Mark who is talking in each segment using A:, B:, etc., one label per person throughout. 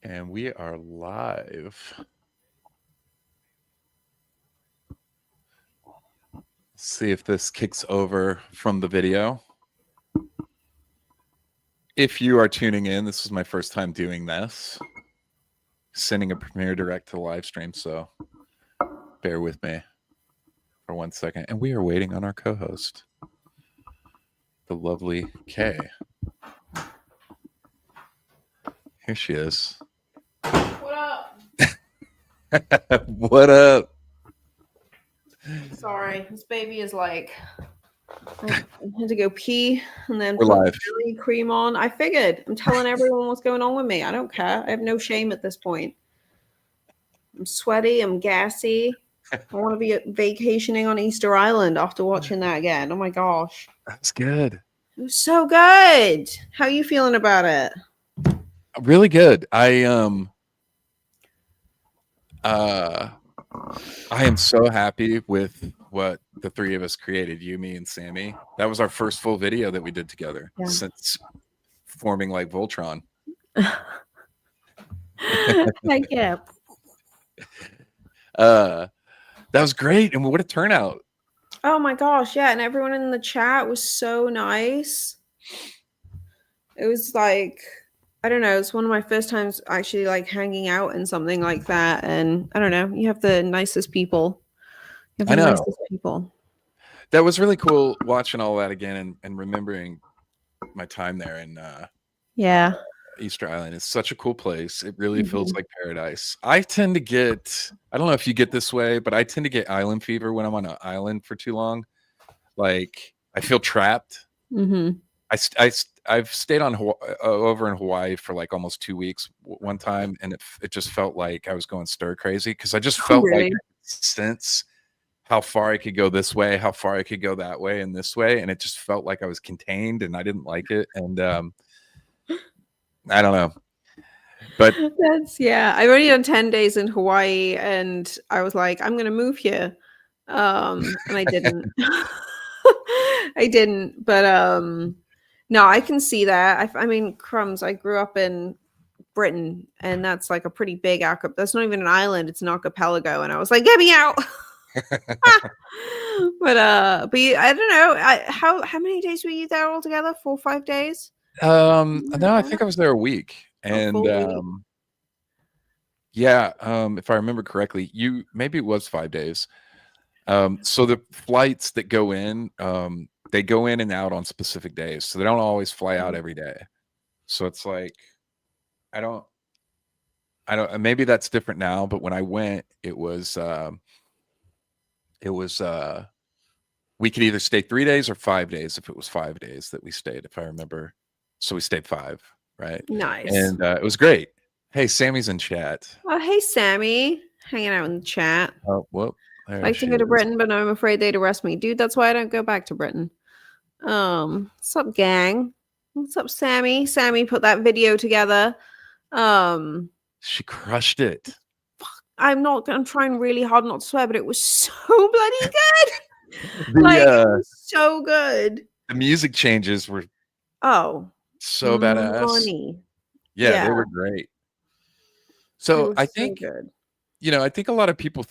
A: And we are live. See if this kicks over from the video. If you are tuning in, this is my first time doing this. Sending a Premiere Direct to the live stream, so bear with me for 1 second. And we are waiting on our co-host, the lovely Kay. Here she is.
B: What up?
A: What up?
B: Sorry, this baby is like, I had to go pee and then
A: We're
B: put
A: live.
B: belly cream on. I figured. I'm telling everyone what's going on with me. I don't care. I have no shame at this point. I'm sweaty. I'm gassy. I want to be vacationing on Easter Island after watching that again. Oh my gosh.
A: That's good.
B: It was so good. How are you feeling about it?
A: Really good. I am so happy with what the three of us created, you, me, and Sammy. That was our first full video that we did together since forming like Voltron.
B: Like, yeah.
A: That was great. And what a turnout.
B: Oh my gosh, yeah. And everyone in the chat was so nice. It was like, I don't know, it's one of my first times actually like hanging out in something like that. And I don't know, you have the nicest people.
A: I know.
B: Nicest people.
A: That was really cool watching all that again and remembering my time there in Easter Island. It's such a cool place. It really feels like paradise. I tend to get, I don't know if you get this way, but I tend to get island fever when I'm on an island for too long. Like I feel trapped. I've stayed on over in Hawaii for like almost 2 weeks one time, and it just felt like I was going stir crazy because I just felt like I could sense how far I could go this way, how far I could go that way and this way, and it just felt like I was contained, and I didn't like it. And I don't know, but
B: I've only done 10 days in Hawaii, and I was like, I'm gonna move here, and I didn't. I didn't, but no, I can see that. I mean, crumbs. I grew up in Britain, and that's like a pretty big that's not even an island; it's an archipelago. And I was like, "Get me out!" but I don't know. How many days were you there altogether? 4 or 5 days?
A: No, I think I was there a week, and if I remember correctly, maybe it was 5 days. So the flights that go in, they go in and out on specific days, so they don't always fly out every day. So it's like, I don't, maybe that's different now, but when I went, it was we could either stay 3 days or 5 days. If it was 5 days that we stayed, if I remember. So we stayed 5, right?
B: Nice.
A: And it was great. Hey, Sammy's in chat.
B: Oh, hey, Sammy. Hanging out in the chat.
A: Oh, well.
B: I like to go to Britain, but I'm afraid they'd arrest me. Dude, that's why I don't go back to Britain. What's up, gang? What's up, Sammy? Sammy put that video together.
A: She crushed it.
B: I'm trying really hard not to swear, but it was so bloody good. It was so good.
A: The music changes were so badass.
B: Funny.
A: Yeah, they were great. So I think, I think a lot of people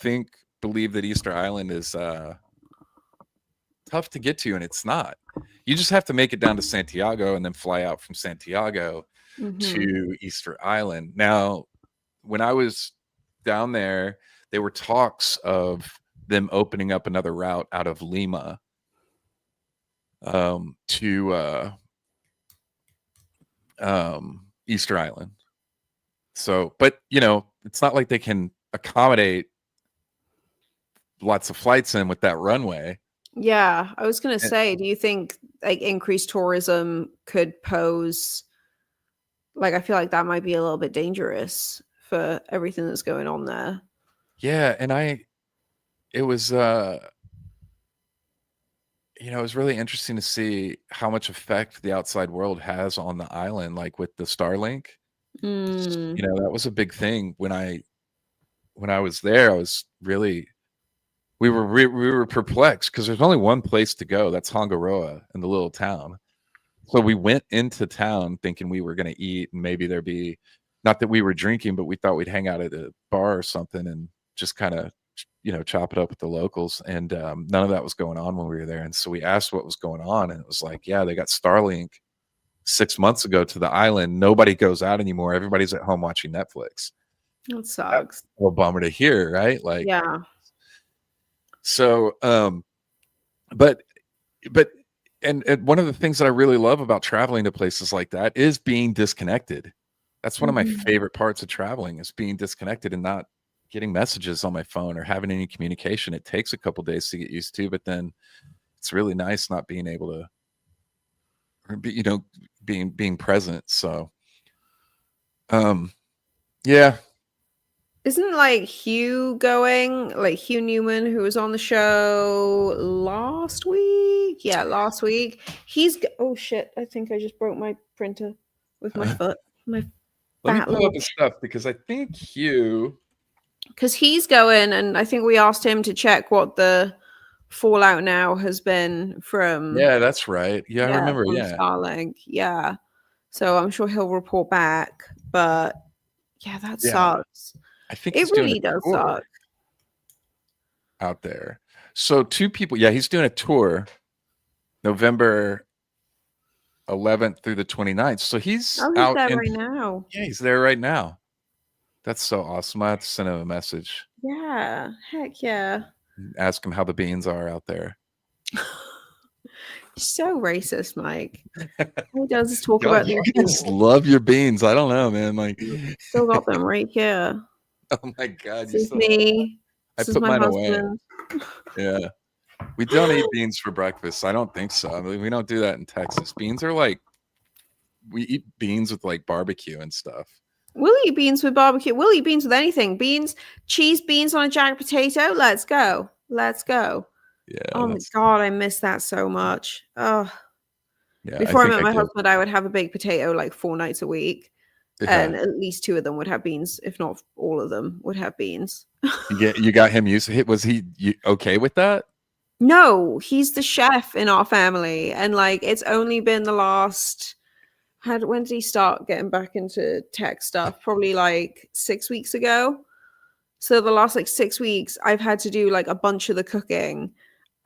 A: believe that Easter Island is tough to get to, and it's not. You just have to make it down to Santiago and then fly out from Santiago to Easter Island. Now, when I was down there, there were talks of them opening up another route out of Lima to Easter Island. So, but it's not like they can accommodate lots of flights in with that runway.
B: Yeah, I was gonna say, do you think like increased tourism could pose, like, I feel like that might be a little bit dangerous for everything that's going on there?
A: Yeah, and it was it was really interesting to see how much effect the outside world has on the island, like with the Starlink. That was a big thing when I was there. I was really, we were perplexed because there's only one place to go. That's Hongaroa in the little town. So we went into town thinking we were going to eat and maybe there'd be not that we were drinking, but we thought we'd hang out at a bar or something and just kind of, chop it up with the locals. And none of that was going on when we were there. And so we asked what was going on, and it was like, yeah, they got Starlink 6 months ago to the island. Nobody goes out anymore. Everybody's at home watching Netflix.
B: That sucks.
A: Well, bummer to hear, right? Like,
B: yeah.
A: So, but and one of the things that I really love about traveling to places like that is being disconnected. That's one of my favorite parts of traveling, is being disconnected and not getting messages on my phone or having any communication. It takes a couple days to get used to, but then it's really nice not being able to, or being present. So, yeah.
B: Isn't like Hugh going, like Hugh Newman, who was on the show last week? Yeah, last week. Oh shit! I think I just broke my printer with my foot.
A: Let me pull up his stuff, because I think Hugh.
B: Because he's going, and I think we asked him to check what the fallout now has been from.
A: Yeah, that's right. Yeah, I remember. Yeah,
B: Starlink. Yeah, so I'm sure he'll report back. But yeah, that sucks.
A: I think
B: it really does suck
A: out there. So 2 people. Yeah, he's doing a tour, November 11th through the 29th. So he's out
B: there right now.
A: Yeah, he's there right now. That's so awesome. I have to send him a message.
B: Yeah, heck yeah.
A: Ask him how the beans are out there.
B: So racist, Mike. All he does is talk about
A: you guys love your beans. I don't know, man. Like,
B: still got them right here.
A: Oh my god!
B: This is me.
A: I put mine away. Yeah, we don't eat beans for breakfast. I don't think so. I mean, we don't do that in Texas. Beans are like, we eat beans with like barbecue and stuff.
B: We'll eat beans with barbecue. We'll eat beans with anything. Beans, cheese, beans on a jagged potato. Let's go. Let's go.
A: Yeah.
B: Oh my god, I miss that so much. Oh.
A: Yeah.
B: Before I met my husband, I would have a baked potato like 4 nights a week. Yeah. And at least 2 of them would have beans, if not all of them would have beans.
A: You got him used to it. Was he okay with that?
B: No, he's the chef in our family. And like, it's only been the last, when did he start getting back into tech stuff? Probably like 6 weeks ago. So the last like 6 weeks, I've had to do like a bunch of the cooking.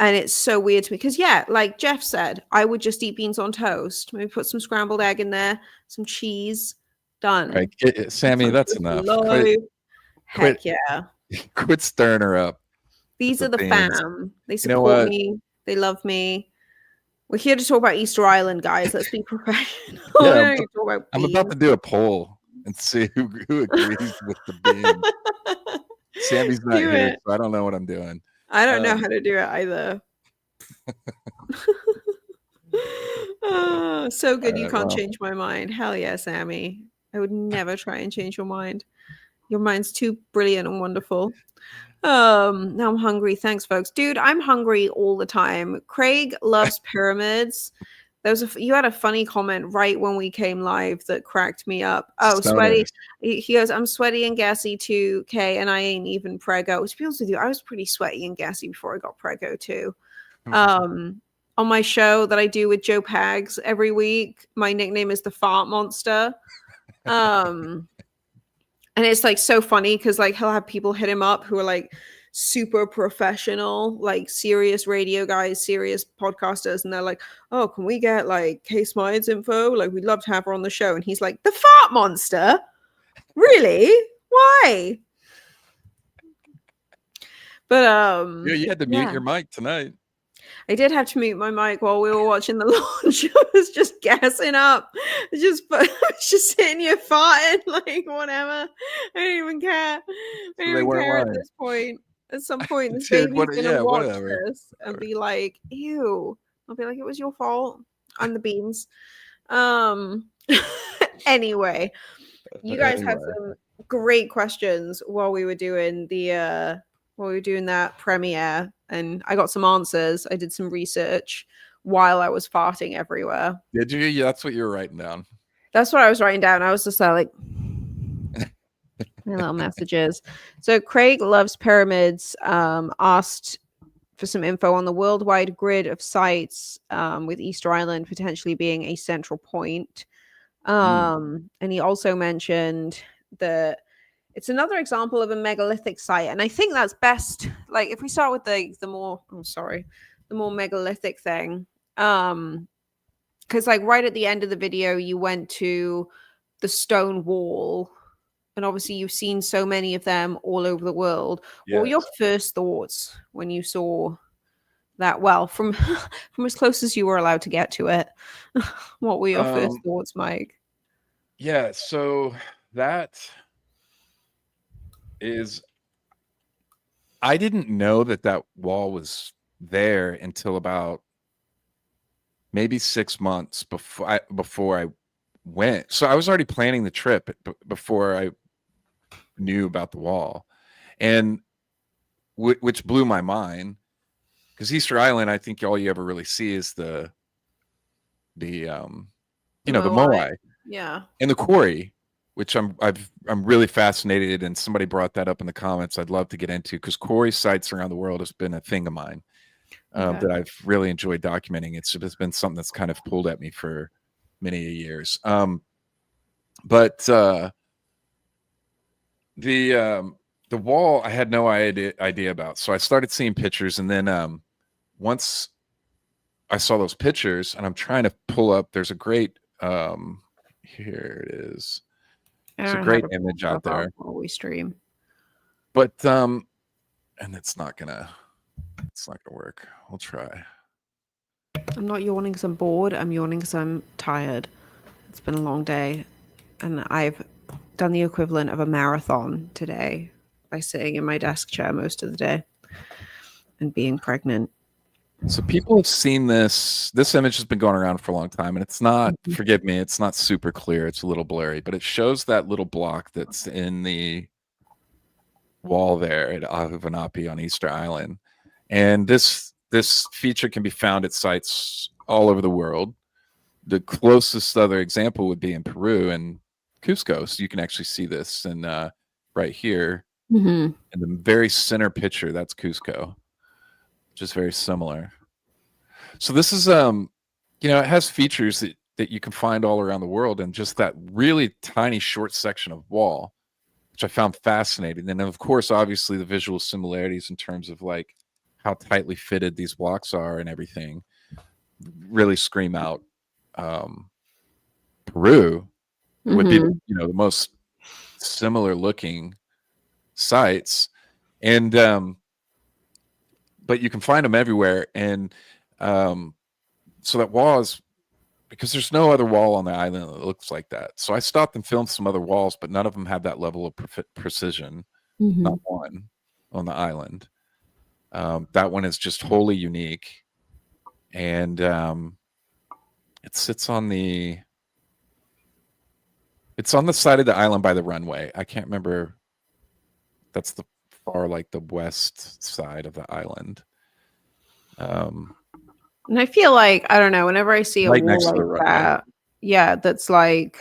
B: And it's so weird to me because, yeah, like Jeff said, I would just eat beans on toast. Maybe put some scrambled egg in there, some cheese. Done.
A: Right. Sammy, that's enough.
B: Heck yeah.
A: Quit stirring her up.
B: These are the fam. They support me. They love me. We're here to talk about Easter Island, guys. Let's be professional.
A: Yeah, I'm about to do a poll and see who agrees with the beans. Sammy's not here, so I don't know what I'm doing.
B: I don't know how to do it either. So good you can't change my mind. Hell yeah, Sammy. I would never try and change your mind. Your mind's too brilliant and wonderful. Now I'm hungry. Thanks, folks. Dude, I'm hungry all the time. Craig loves pyramids. You had a funny comment right when we came live that cracked me up. Oh, sweaty. He goes, I'm sweaty and gassy too, Kay, and I ain't even preggo. To be honest with you, I was pretty sweaty and gassy before I got preggo too. On my show that I do with Joe Pags every week, my nickname is the Fart Monster. And it's like so funny because like he'll have people hit him up who are like super professional, like serious radio guys, serious podcasters, and they're like, oh, can we get like Kay Smythe's info? Like, we'd love to have her on the show. And he's like, the Fart Monster? Really? Why? But
A: yeah, you had to mute your mic tonight.
B: I did have to mute my mic while we were watching the launch. I was just gassing up. Just sitting here farting, like whatever. I don't even care. I don't even care at this point. At some point, this baby's gonna watch this and be like, ew. I'll be like, it was your fault. I'm the beans. Anyway, you guys had some great questions while we were doing that premiere, and I got some answers. I did some research while I was farting everywhere.
A: Did you? Yeah, that's what you were writing down.
B: That's what I was writing down. I was just like my little messages. So Craig loves pyramids. Asked for some info on the worldwide grid of sites, with Easter Island potentially being a central point. And he also mentioned that it's another example of a megalithic site, and I think that's best. Like if we start with the more the more megalithic thing, because like right at the end of the video, you went to the stone wall, and obviously you've seen so many of them all over the world. What were your
A: Yes.
B: first thoughts when you saw that? Well, from from as close as you were allowed to get to it, what were your first thoughts, Mike?
A: Yeah, so that is, I didn't know that that wall was there until about maybe 6 months before I went. So I was already planning the trip before I knew about the wall, and which blew my mind, because Easter Island, I think all you ever really see is the
B: The
A: the
B: Moai.
A: moai
B: Yeah.
A: and the quarry, which I'm really fascinated, and somebody brought that up in the comments. I'd love to get into, because quarry sites around the world has been a thing of mine,
B: Okay.
A: that I've really enjoyed documenting. It's been something that's kind of pulled at me for many years. But the wall I had no idea about, so I started seeing pictures, and then once I saw those pictures, and I'm trying to pull up. There's a great here it is. It's a
B: Aaron had
A: great
B: a
A: image out there,
B: while we stream.
A: but and it's not gonna work. We'll try.
B: I'm not yawning because I'm bored. I'm yawning because I'm tired. It's been a long day, and I've done the equivalent of a marathon today by sitting in my desk chair most of the day and being pregnant.
A: So people have seen this. This image has been going around for a long time, and it's not, forgive me, it's not super clear. It's a little blurry, but it shows that little block that's in the wall there at Ahuvanapi on Easter Island. And this feature can be found at sites all over the world. The closest other example would be in Peru and Cusco. So you can actually see this, and right here in the very center picture, that's Cusco, which is very similar. So this is it has features that you can find all around the world, and just that really tiny short section of wall, which I found fascinating. And then, of course, obviously the visual similarities in terms of like how tightly fitted these blocks are and everything really scream out Peru would be the most similar looking sites. And but you can find them everywhere. And so that wall is, because there's no other wall on the island that looks like that. So I stopped and filmed some other walls, but none of them have that level of precision. Not one on the island. That one is just wholly unique, and it sits on the. It's on the side of the island by the runway. I can't remember. That's the far, like the west side of the island.
B: And I feel like, I don't know, whenever I see a
A: right
B: wall
A: next to the
B: like
A: runway.
B: that, yeah, that's like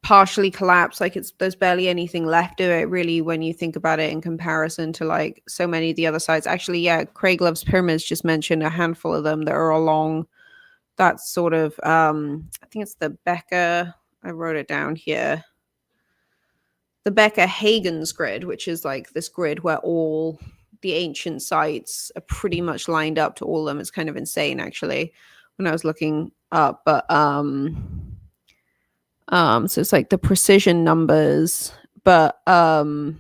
B: partially collapsed, like there's barely anything left of it really when you think about it in comparison to like so many of the other sites. Actually, yeah, Craig Loves Pyramids just mentioned a handful of them that are along that sort of I think it's the Becker, I wrote it down here, the Becker Hagen's grid, which is like this grid where all the ancient sites are pretty much lined up to all of them. It's kind of insane actually when I was looking up, but so it's like the precision numbers, but when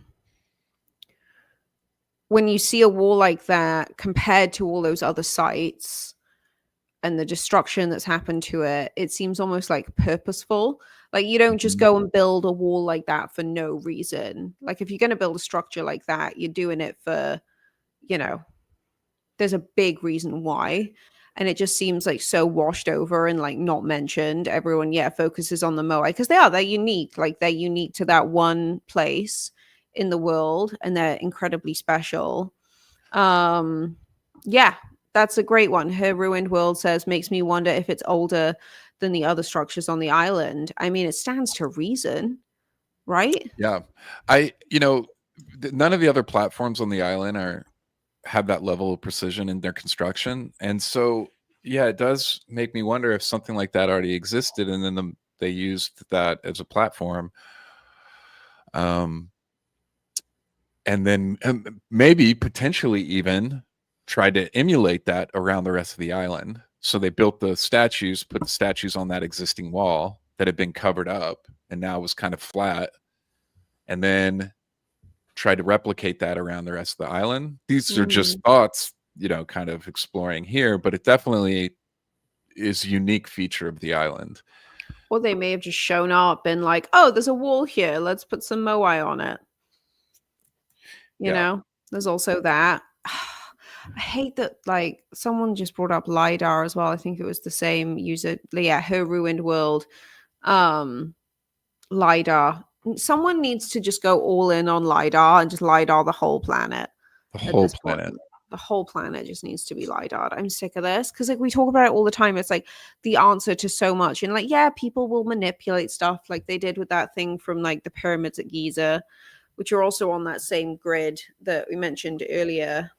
B: you see a wall like that compared to all those other sites and the destruction that's happened to it, it seems almost like purposeful. Like you don't just go and build a wall like that for no reason. Like if you're going to build a structure like that, you're doing it for, there's a big reason why. And it just seems like so washed over and like not mentioned. Everyone, focuses on the Moai because they're unique. Like they're unique to that one place in the world, and they're incredibly special. That's a great one. Her Ruined World says, makes me wonder if it's older than the other structures on the island. I mean, it stands to reason, right?
A: Yeah. None of the other platforms on the island have that level of precision in their construction. And so, yeah, it does make me wonder if something like that already existed, and then they used that as a platform. Um, and then maybe potentially even tried to emulate that around the rest of the island. So they built the statues, put the statues on that existing wall that had been covered up and now was kind of flat, and then tried to replicate that around the rest of the island. These are just thoughts, kind of exploring here, but it definitely is a unique feature of the island.
B: Or they may have just shown up and like, oh, there's a wall here. Let's put some moai on it.
A: Yeah.
B: There's also that. I hate that, like, someone just brought up LiDAR as well. I think it was the same user. Yeah, Her Ruined World. LiDAR. Someone needs to just go all in on LiDAR and just LiDAR the whole planet.
A: The
B: At
A: whole
B: this
A: planet.
B: point, the whole planet just needs to be LiDAR. I'm sick of this because, like, we talk about it all the time. It's like the answer to so much. And, like, yeah, people will manipulate stuff like they did with that thing from, like, the pyramids at Giza, which are also on that same grid that we mentioned earlier.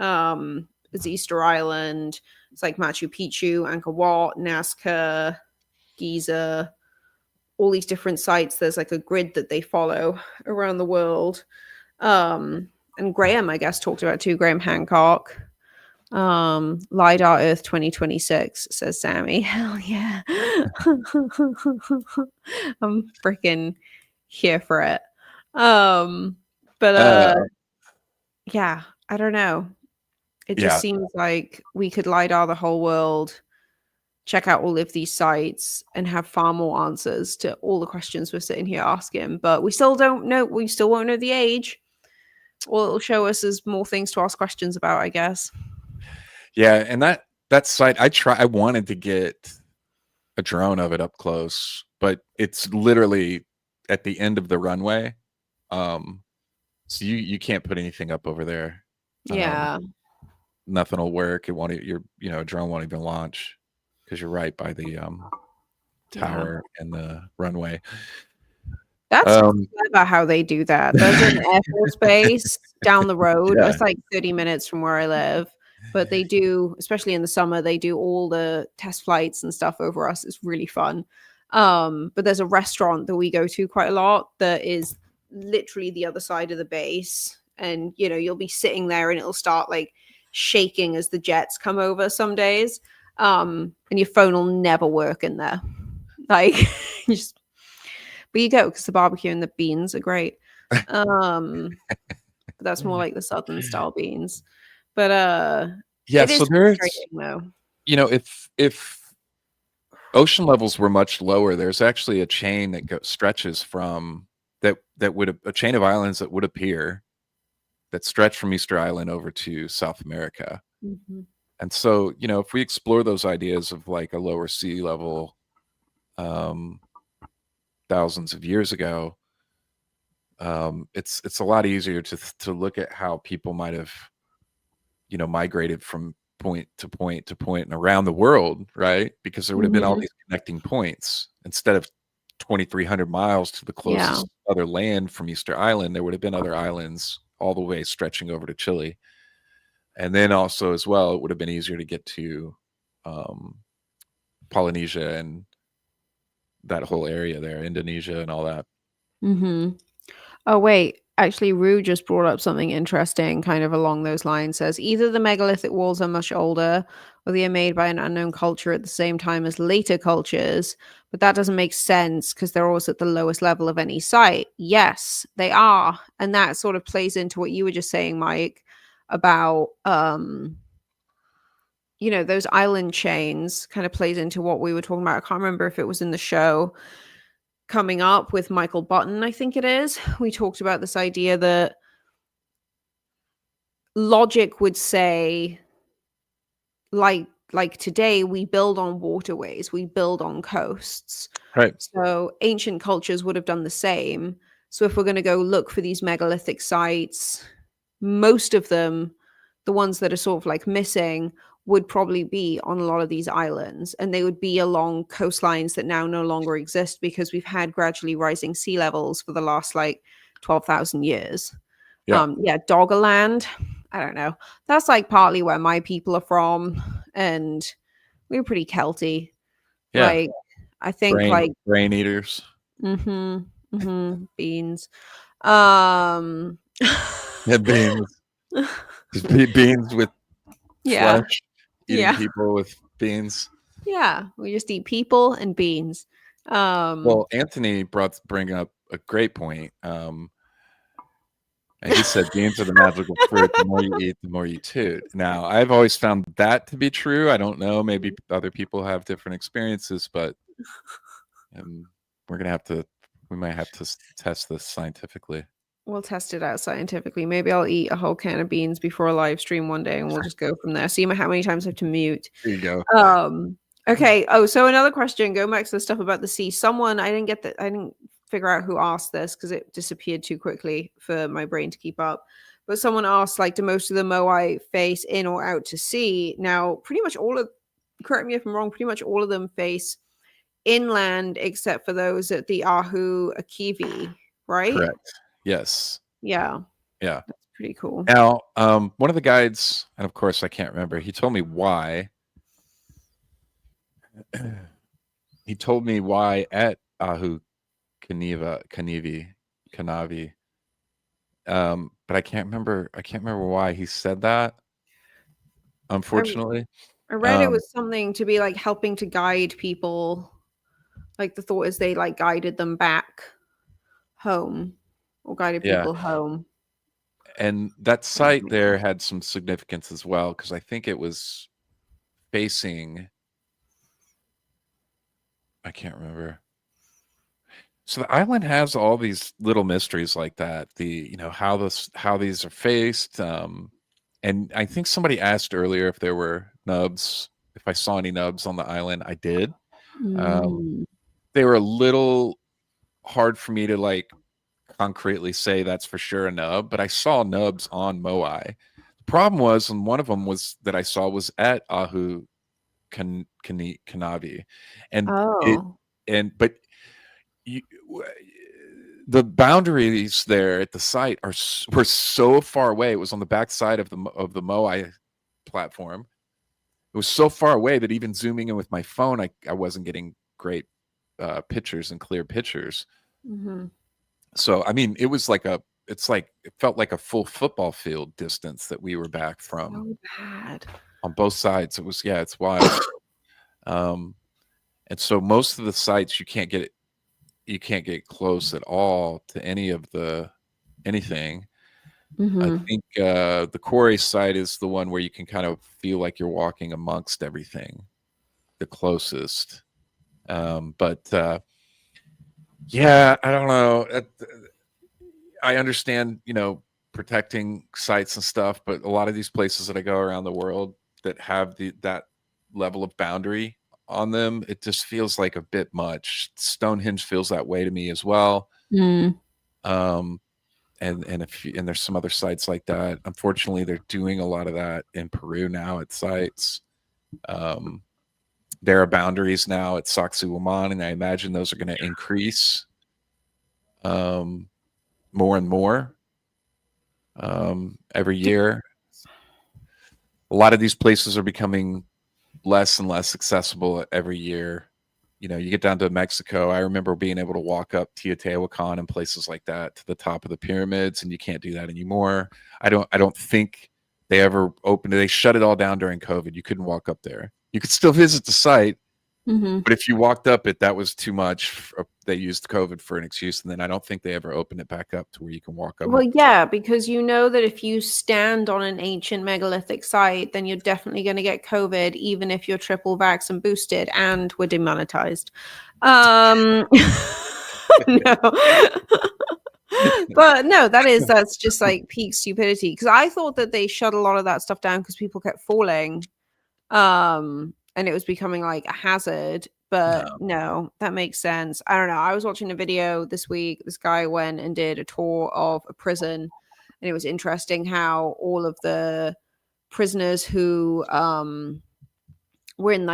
B: It's Easter Island. It's like Machu Picchu, Angkor Wat, Nazca, Giza, all these different sites. There's like a grid that they follow around the world. And Graham, I guess, talked about too. Graham Hancock. LiDAR Earth 2026, says Sammy. Hell yeah. I'm freaking here for it. Yeah, I don't know. It just seems like we could LiDAR the whole world, check out all of these sites, and have far more answers to all the questions we're sitting here asking. But we still don't know. We still won't know the age. All it'll show us is more things to ask questions about, I guess.
A: Yeah, and that site, I wanted to get a drone of it up close, but it's literally at the end of the runway. So you can't put anything up over there.
B: Yeah.
A: Nothing will work. It won't. A drone won't even launch because you're right by the tower and the runway.
B: That's clever how they do that. There's an Air Force base down the road.
A: Yeah.
B: It's like 30 minutes from where I live. But they do, especially in the summer, they do all the test flights and stuff over us. It's really fun. But there's a restaurant that we go to quite a lot that is literally the other side of the base. And, you'll be sitting there and it'll start like shaking as the jets come over some days. And your phone will never work in there. Like, but you go because the barbecue and the beans are great. But that's more like the southern style beans. But
A: yeah, so there's
B: though.
A: If ocean levels were much lower, there's actually a chain that stretches from a chain of islands that would appear that stretch from Easter Island over to South America.
B: Mm-hmm.
A: And so, if we explore those ideas of like a lower sea level thousands of years ago, it's a lot easier to look at how people might have migrated from point to point to point and around the world, right? Because there would have been all these connecting points. Instead of 2,300 miles to the closest other land from Easter Island, there would have been other islands all the way stretching over to Chile. And then also as well, it would have been easier to get to Polynesia and that whole area there, Indonesia and all that.
B: Mm-hmm. Oh, wait. Actually, Rue just brought up something interesting kind of along those lines. Says either the megalithic walls are much older or they are made by an unknown culture at the same time as later cultures. But that doesn't make sense because they're always at the lowest level of any site. Yes, they are. And that sort of plays into what you were just saying, Mike, about, those island chains kind of plays into what we were talking about. I can't remember if it was in the show coming up with Michael Button, I think it is. We talked about this idea that logic would say, like today, we build on waterways, we build on coasts.
A: Right.
B: So ancient cultures would have done the same. So if we're going to go look for these megalithic sites, most of them, the ones that are sort of like missing, would probably be on a lot of these islands, and they would be along coastlines that now no longer exist because we've had gradually rising sea levels for the last like 12,000 years.
A: Yeah.
B: Doggerland, I don't know. That's like partly where my people are from, and we were pretty Celty.
A: Yeah.
B: Like, I think
A: brain eaters.
B: Mm-hmm. Beans. Um,
A: Yeah, beans. Just beans with
B: yeah,
A: flesh. Eating
B: yeah,
A: people with beans.
B: yeah. We just eat people and beans.
A: Well, Anthony bring up a great point. And he said beans are the magical fruit. The more you eat, the more you toot. Now, I've always found that to be true. I don't know. Maybe other people have different experiences, but we're gonna have to. We might have to test this scientifically.
B: We'll test it out scientifically. Maybe I'll eat a whole can of beans before a live stream one day, and we'll just go from there. See how many times I have to mute.
A: There you go.
B: Okay. Oh, so another question. Going back to the stuff about the sea. Someone I didn't get that. I didn't figure out who asked this because it disappeared too quickly for my brain to keep up. But someone asked, like, do most of the moai face in or out to sea? Now, pretty much all of. Correct me if I'm wrong. Pretty much all of them face inland, except for those at the Ahu Akivi, right?
A: Correct. Yes.
B: Yeah.
A: Yeah.
B: That's pretty cool.
A: Now, one of the guides, and of course I can't remember, he told me why. He told me why at Ahu Kanavi. But I can't remember why he said that, unfortunately.
B: I read it was something to be like helping to guide people. Like the thought is they like guided them back home or guided
A: Yeah.
B: people home.
A: And that site there had some significance as well, because I think it was facing, I can't remember. So the island has all these little mysteries like that. How these are faced. And I think somebody asked earlier if there were nubs, if I saw any nubs on the island. I did. They were a little hard for me to like concretely say that's for sure a nub, but I saw nubs on Moai. The problem was, and one of them was that I saw was at Ahu Kanavi, and but the boundaries there at the site were so far away. It was on the backside of the Moai platform. It was so far away that even zooming in with my phone, I wasn't getting great pictures and clear pictures. So I mean, it felt like a full football field distance that we were back from.
B: So bad
A: on both sides. It's wild. And so most of the sites you can't get close at all to anything. I think the quarry site is the one where you can kind of feel like you're walking amongst everything, the closest. But yeah, I don't know. I understand, protecting sites and stuff, but a lot of these places that I go around the world that have that level of boundary on them, it just feels like a bit much. Stonehenge feels that way to me as well. And there's some other sites like that. Unfortunately, they're doing a lot of that in Peru now at sites. There are boundaries now at Sacsayhuaman, and I imagine those are going to increase more and more every year. A lot of these places are becoming less and less accessible every year. You get down to Mexico. I remember being able to walk up Teotihuacan and places like that to the top of the pyramids, and you can't do that anymore. I don't think they ever opened it. They shut it all down during COVID. You couldn't walk up there. You could still visit the site, but if you walked up it, that was too much. They used COVID for an excuse, and then I don't think they ever opened it back up to where you can walk up.
B: Well, yeah, because that if you stand on an ancient megalithic site, then you're definitely going to get COVID, even if you're triple vax and boosted and we're demonetized. No. But no, that's just like peak stupidity, because I thought that they shut a lot of that stuff down because people kept falling, and it was becoming like a hazard. But no, that makes sense. I don't know. I was watching a video this week. This guy went and did a tour of a prison, and it was interesting how all of the prisoners who were in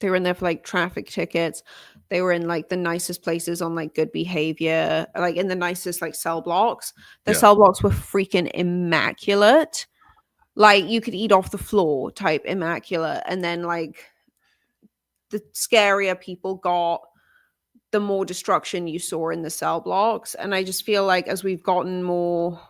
B: they were in there for like traffic tickets. They were in like the nicest places on like good behavior, like in the nicest like cell blocks. The cell blocks were freaking immaculate. Like you could eat off the floor type immaculate. And then like the scarier people got, the more destruction you saw in the cell blocks. And I just feel like as we've gotten more,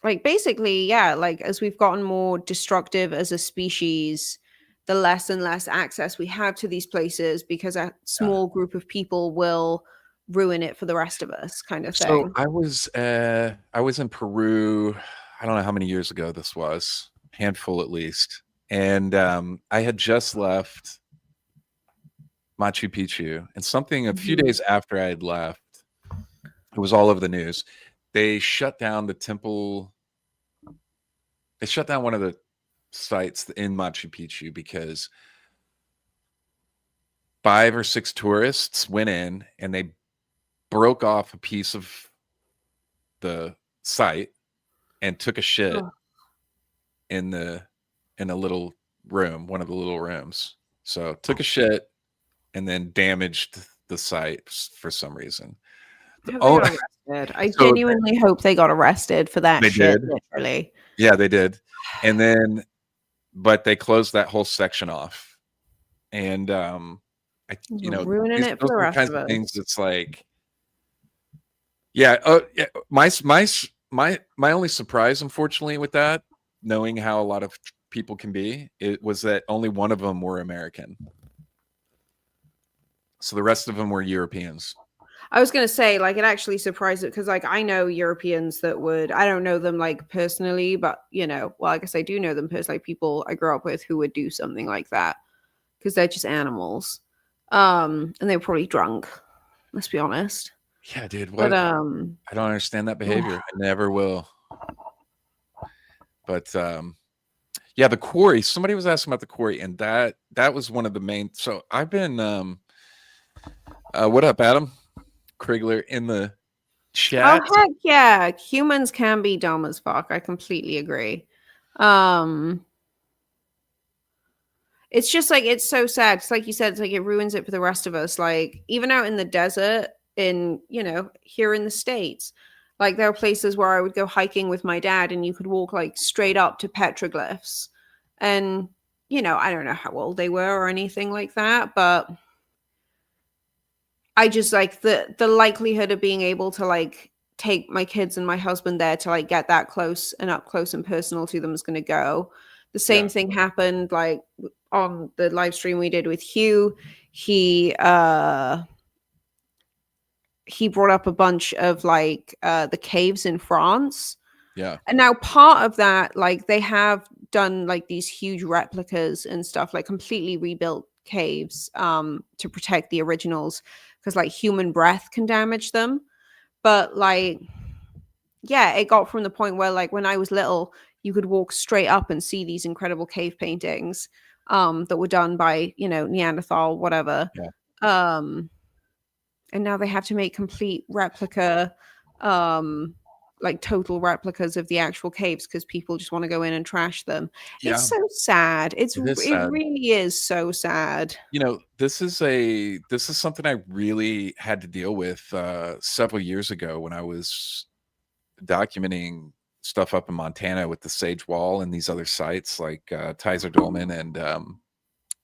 B: like basically, yeah, like as we've gotten more destructive as a species, the less and less access we have to these places because a
A: Yeah.
B: small group of people will ruin it for the rest of us, kind of
A: So
B: thing.
A: I was in Peru. I don't know how many years ago this was, handful at least. And I had just left Machu Picchu, and something a few
B: Mhm.
A: days after I had left, it was all over the news. They shut down the temple. They shut down one of the sites in Machu Picchu because 5 or 6 tourists went in and they broke off a piece of the site and took a shit
B: Oh,
A: in a little room, one of the little rooms. So took a shit and then damaged the site for some reason.
B: I hope they
A: Oh,
B: got arrested. I
A: so
B: genuinely hope they got arrested for that
A: they
B: shit,
A: did.
B: literally.
A: Yeah, they did. And then, but they closed that whole section off. And
B: You're ruining it for
A: those
B: the
A: are the
B: rest
A: kinds
B: of
A: of things
B: us.
A: that's like, yeah. Oh, yeah. My only surprise, unfortunately, with that, knowing how a lot of people can be, it was that only one of them were American. So the rest of them were Europeans.
B: I was gonna say, like, it actually surprised it because, like, I know Europeans that would. I don't know them like personally, but well, I guess I do know them personally. Like, people I grew up with who would do something like that because they're just animals, and they were probably drunk. Let's be honest.
A: Yeah, dude.
B: But
A: What? I don't understand that behavior. I never will. But yeah, the quarry. Somebody was asking about the quarry, and that was one of the main. So I've been what up, Adam Krigler in the
B: oh
A: chat?
B: heck yeah, humans can be dumb as fuck. I completely agree. Um, it's just like it's so sad. It's like you said, it's like it ruins it for the rest of us. Like even out in the desert, in here in the States, like there are places where I would go hiking with my dad, and you could walk like straight up to petroglyphs, and I don't know how old they were or anything like that, but I just like the likelihood of being able to like take my kids and my husband there to like get that close and up close and personal to them is going to go. The
A: Yeah,
B: same thing happened like on the live stream we did with Hugh. He brought up a bunch of like the caves in France.
A: yeah,
B: And now part of that, like they have done like these huge replicas and stuff, like completely rebuilt caves to protect the originals because like human breath can damage them. But like, yeah, it got from the point where like when I was little, you could walk straight up and see these incredible cave paintings that were done by, Neanderthal, whatever.
A: yeah,
B: Um, and now they have to make complete replica um like total replicas of the actual caves because people just want to go in and trash them. It's
A: yeah.
B: so sad.
A: It is
B: It
A: sad.
B: really is so sad.
A: This is something I really had to deal with several years ago when I was documenting stuff up in Montana with the Sage Wall and these other sites like Tizer Dolman and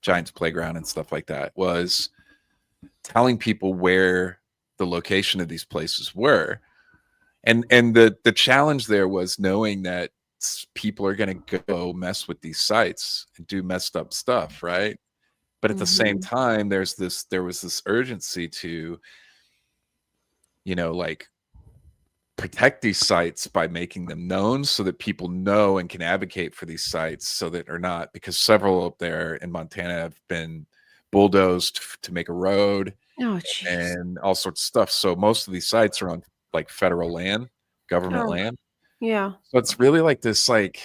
A: Giants Playground and stuff like that. Was telling people where the location of these places were, and the challenge there was knowing that people are going to go mess with these sites and do messed up stuff, right? But at the same
B: Mhm.
A: time, there was this urgency to like protect these sites by making them known so that people know and can advocate for these sites so that are not, because several up there in Montana have been bulldozed to make a road
B: Oh jeez.
A: and all sorts of stuff. So most of these sites are on like federal land, government
B: Oh
A: land.
B: yeah.
A: So it's really like this, like,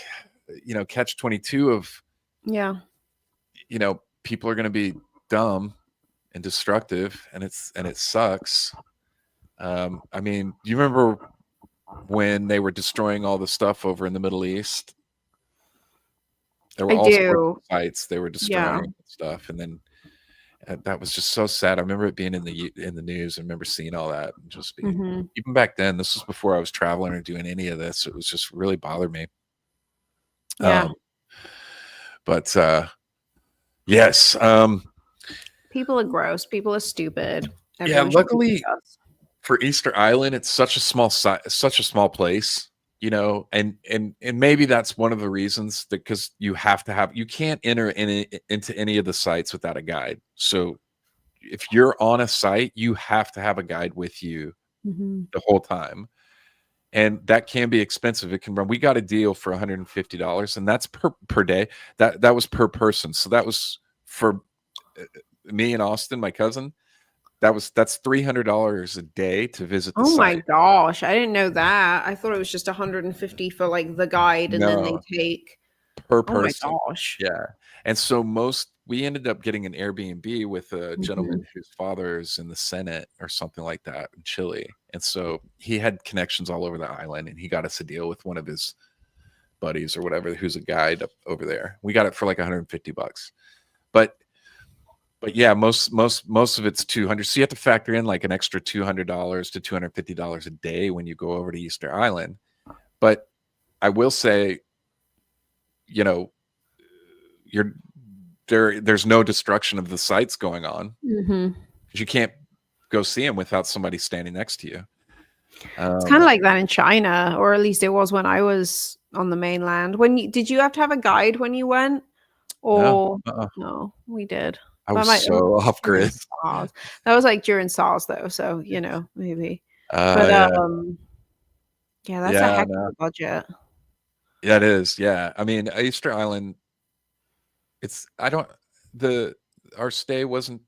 A: catch 22 of,
B: Yeah.
A: people are going to be dumb and destructive, and it sucks. I mean, do you remember when they were destroying all the stuff over in the Middle East? There were
B: I
A: all sorts of
B: do.
A: sites they were
B: Yeah.
A: destroying and stuff, and then that was just so sad. I remember it being in the news. I remember seeing all that and just being,
B: Mhm.
A: even back then. This was before I was traveling or doing any of this. It was just really bothered me.
B: Yeah.
A: But yes,
B: People are gross. People are stupid.
A: Yeah,
B: Everyone should be
A: luckily
B: discussed.
A: for Easter Island, it's such a such a small place, you know, and maybe that's one of the reasons that because you can't enter into any of the sites without a guide. So if you're on a site, you have to have a guide with you
B: Mhm.
A: the whole time. And that can be expensive. It can run. We got a deal for $150, and that's per day. That was per person. So that was for me and Austin, my cousin. That's $300 a day to visit the
B: Oh my
A: site.
B: gosh, I didn't know that. I thought it was just 150 for like the guide and then they
A: No,
B: take.
A: per
B: Oh my
A: person.
B: gosh.
A: Yeah. And so we ended up getting an Airbnb with a gentleman
B: Mhm.
A: whose father is in the Senate or something like that in Chile. And so he had connections all over the island, and he got us a deal with one of his buddies or whatever who's a guide up over there. We got it for like $150. But yeah, most of it's 200. So you have to factor in like an extra $200 to $250 a day when you go over to Easter Island. But I will say, you know, there's no destruction of the sites going on
B: Mhm.
A: because you can't go see them without somebody standing next to you.
B: It's kind of like that in China, or at least it was when I was on the mainland. Did you have to have a guide when you went?
A: No,
B: Or no, we did.
A: I
B: But
A: was so off
B: during
A: grid.
B: SARS. That was like during SARS though, so maybe. But
A: Yeah,
B: yeah, that's a
A: yeah,
B: heck of
A: no,
B: a budget.
A: yeah, it is. Yeah, I mean, Easter Island. It's I don't the our stay wasn't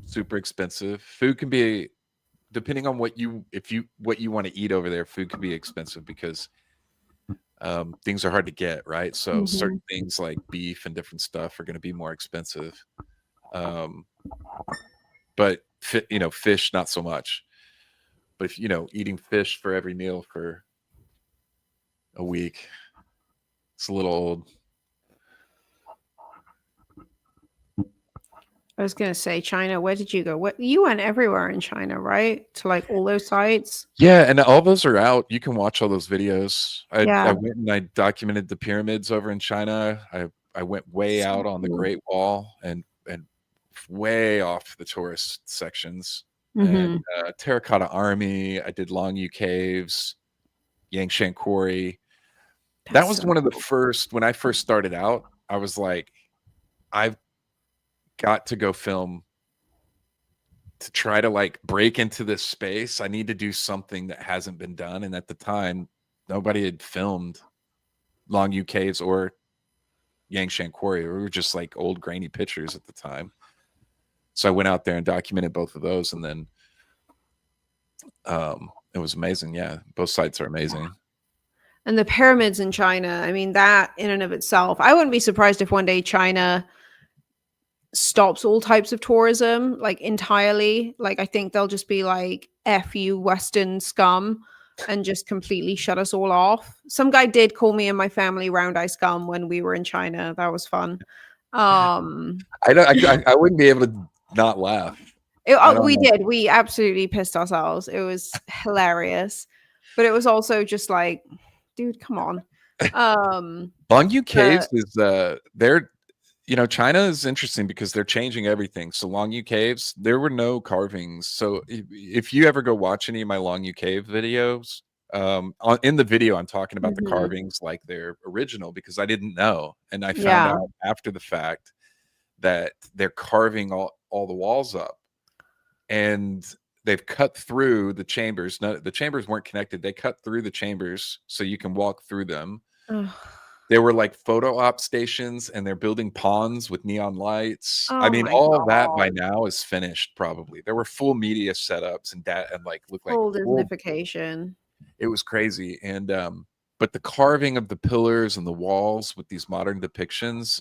A: super expensive. Food can be depending on what you want to eat over there. Food can be expensive because things are hard to get, right? So
B: Mhm.
A: certain things like beef and different stuff are going to be more expensive. Um, but fish not so much. But if eating fish for every meal for a week, it's a little old.
B: I was gonna say China. Where did you go? What you went everywhere in China, right? To like all those sites.
A: Yeah, and all those are out. You can watch all those videos. I
B: Yeah.
A: went and I documented the pyramids over in China. I went way
B: So
A: out on the
B: cool.
A: Great Wall and way off the tourist sections. And
B: Mhm.
A: Terracotta Army. I did Longyu Caves, Yangshan Quarry. That
B: That's
A: was
B: so
A: one of the
B: cool.
A: first when I first started out. I was like, I've got to go film to try to like break into this space. I need to do something that hasn't been done. And at the time, nobody had filmed Longyu Caves or Yangshan Quarry. We were just like old grainy pictures at the time. So I went out there and documented both of those, and then it was amazing. Yeah, both sites are amazing.
B: And the pyramids in China, I mean, that in and of itself, I wouldn't be surprised if one day China stops all types of tourism, like entirely. Like, I think they'll just be like, F you, Western scum, and just completely shut us all off. Some guy did call me and my family round eye scum when we were in China. That was fun.
A: I don't. I wouldn't be able to not laugh. I don't
B: We
A: know.
B: did. We absolutely pissed ourselves. It was hilarious. But it was also just like, dude, come on.
A: Longyu
B: But
A: Caves is they're China is interesting because they're changing everything. So Longyu Caves, there were no carvings. So if you ever go watch any of my Longyu Cave videos, in the video I'm talking about the
B: mhm.
A: carvings like they're original because I didn't know, and I found
B: Yeah.
A: out after the fact that they're carving all the walls up, and they've cut through the chambers. No, the chambers weren't connected. They cut through the chambers so you can walk through them.
B: Ugh.
A: There were like photo op stations, and they're building ponds with neon lights. I
B: Oh
A: mean,
B: my
A: all of that by
B: god.
A: now is finished probably. There were full media setups and that and like looked like
B: Full
A: full
B: Disneyfication.
A: it was crazy. And but the carving of the pillars and the walls with these modern depictions,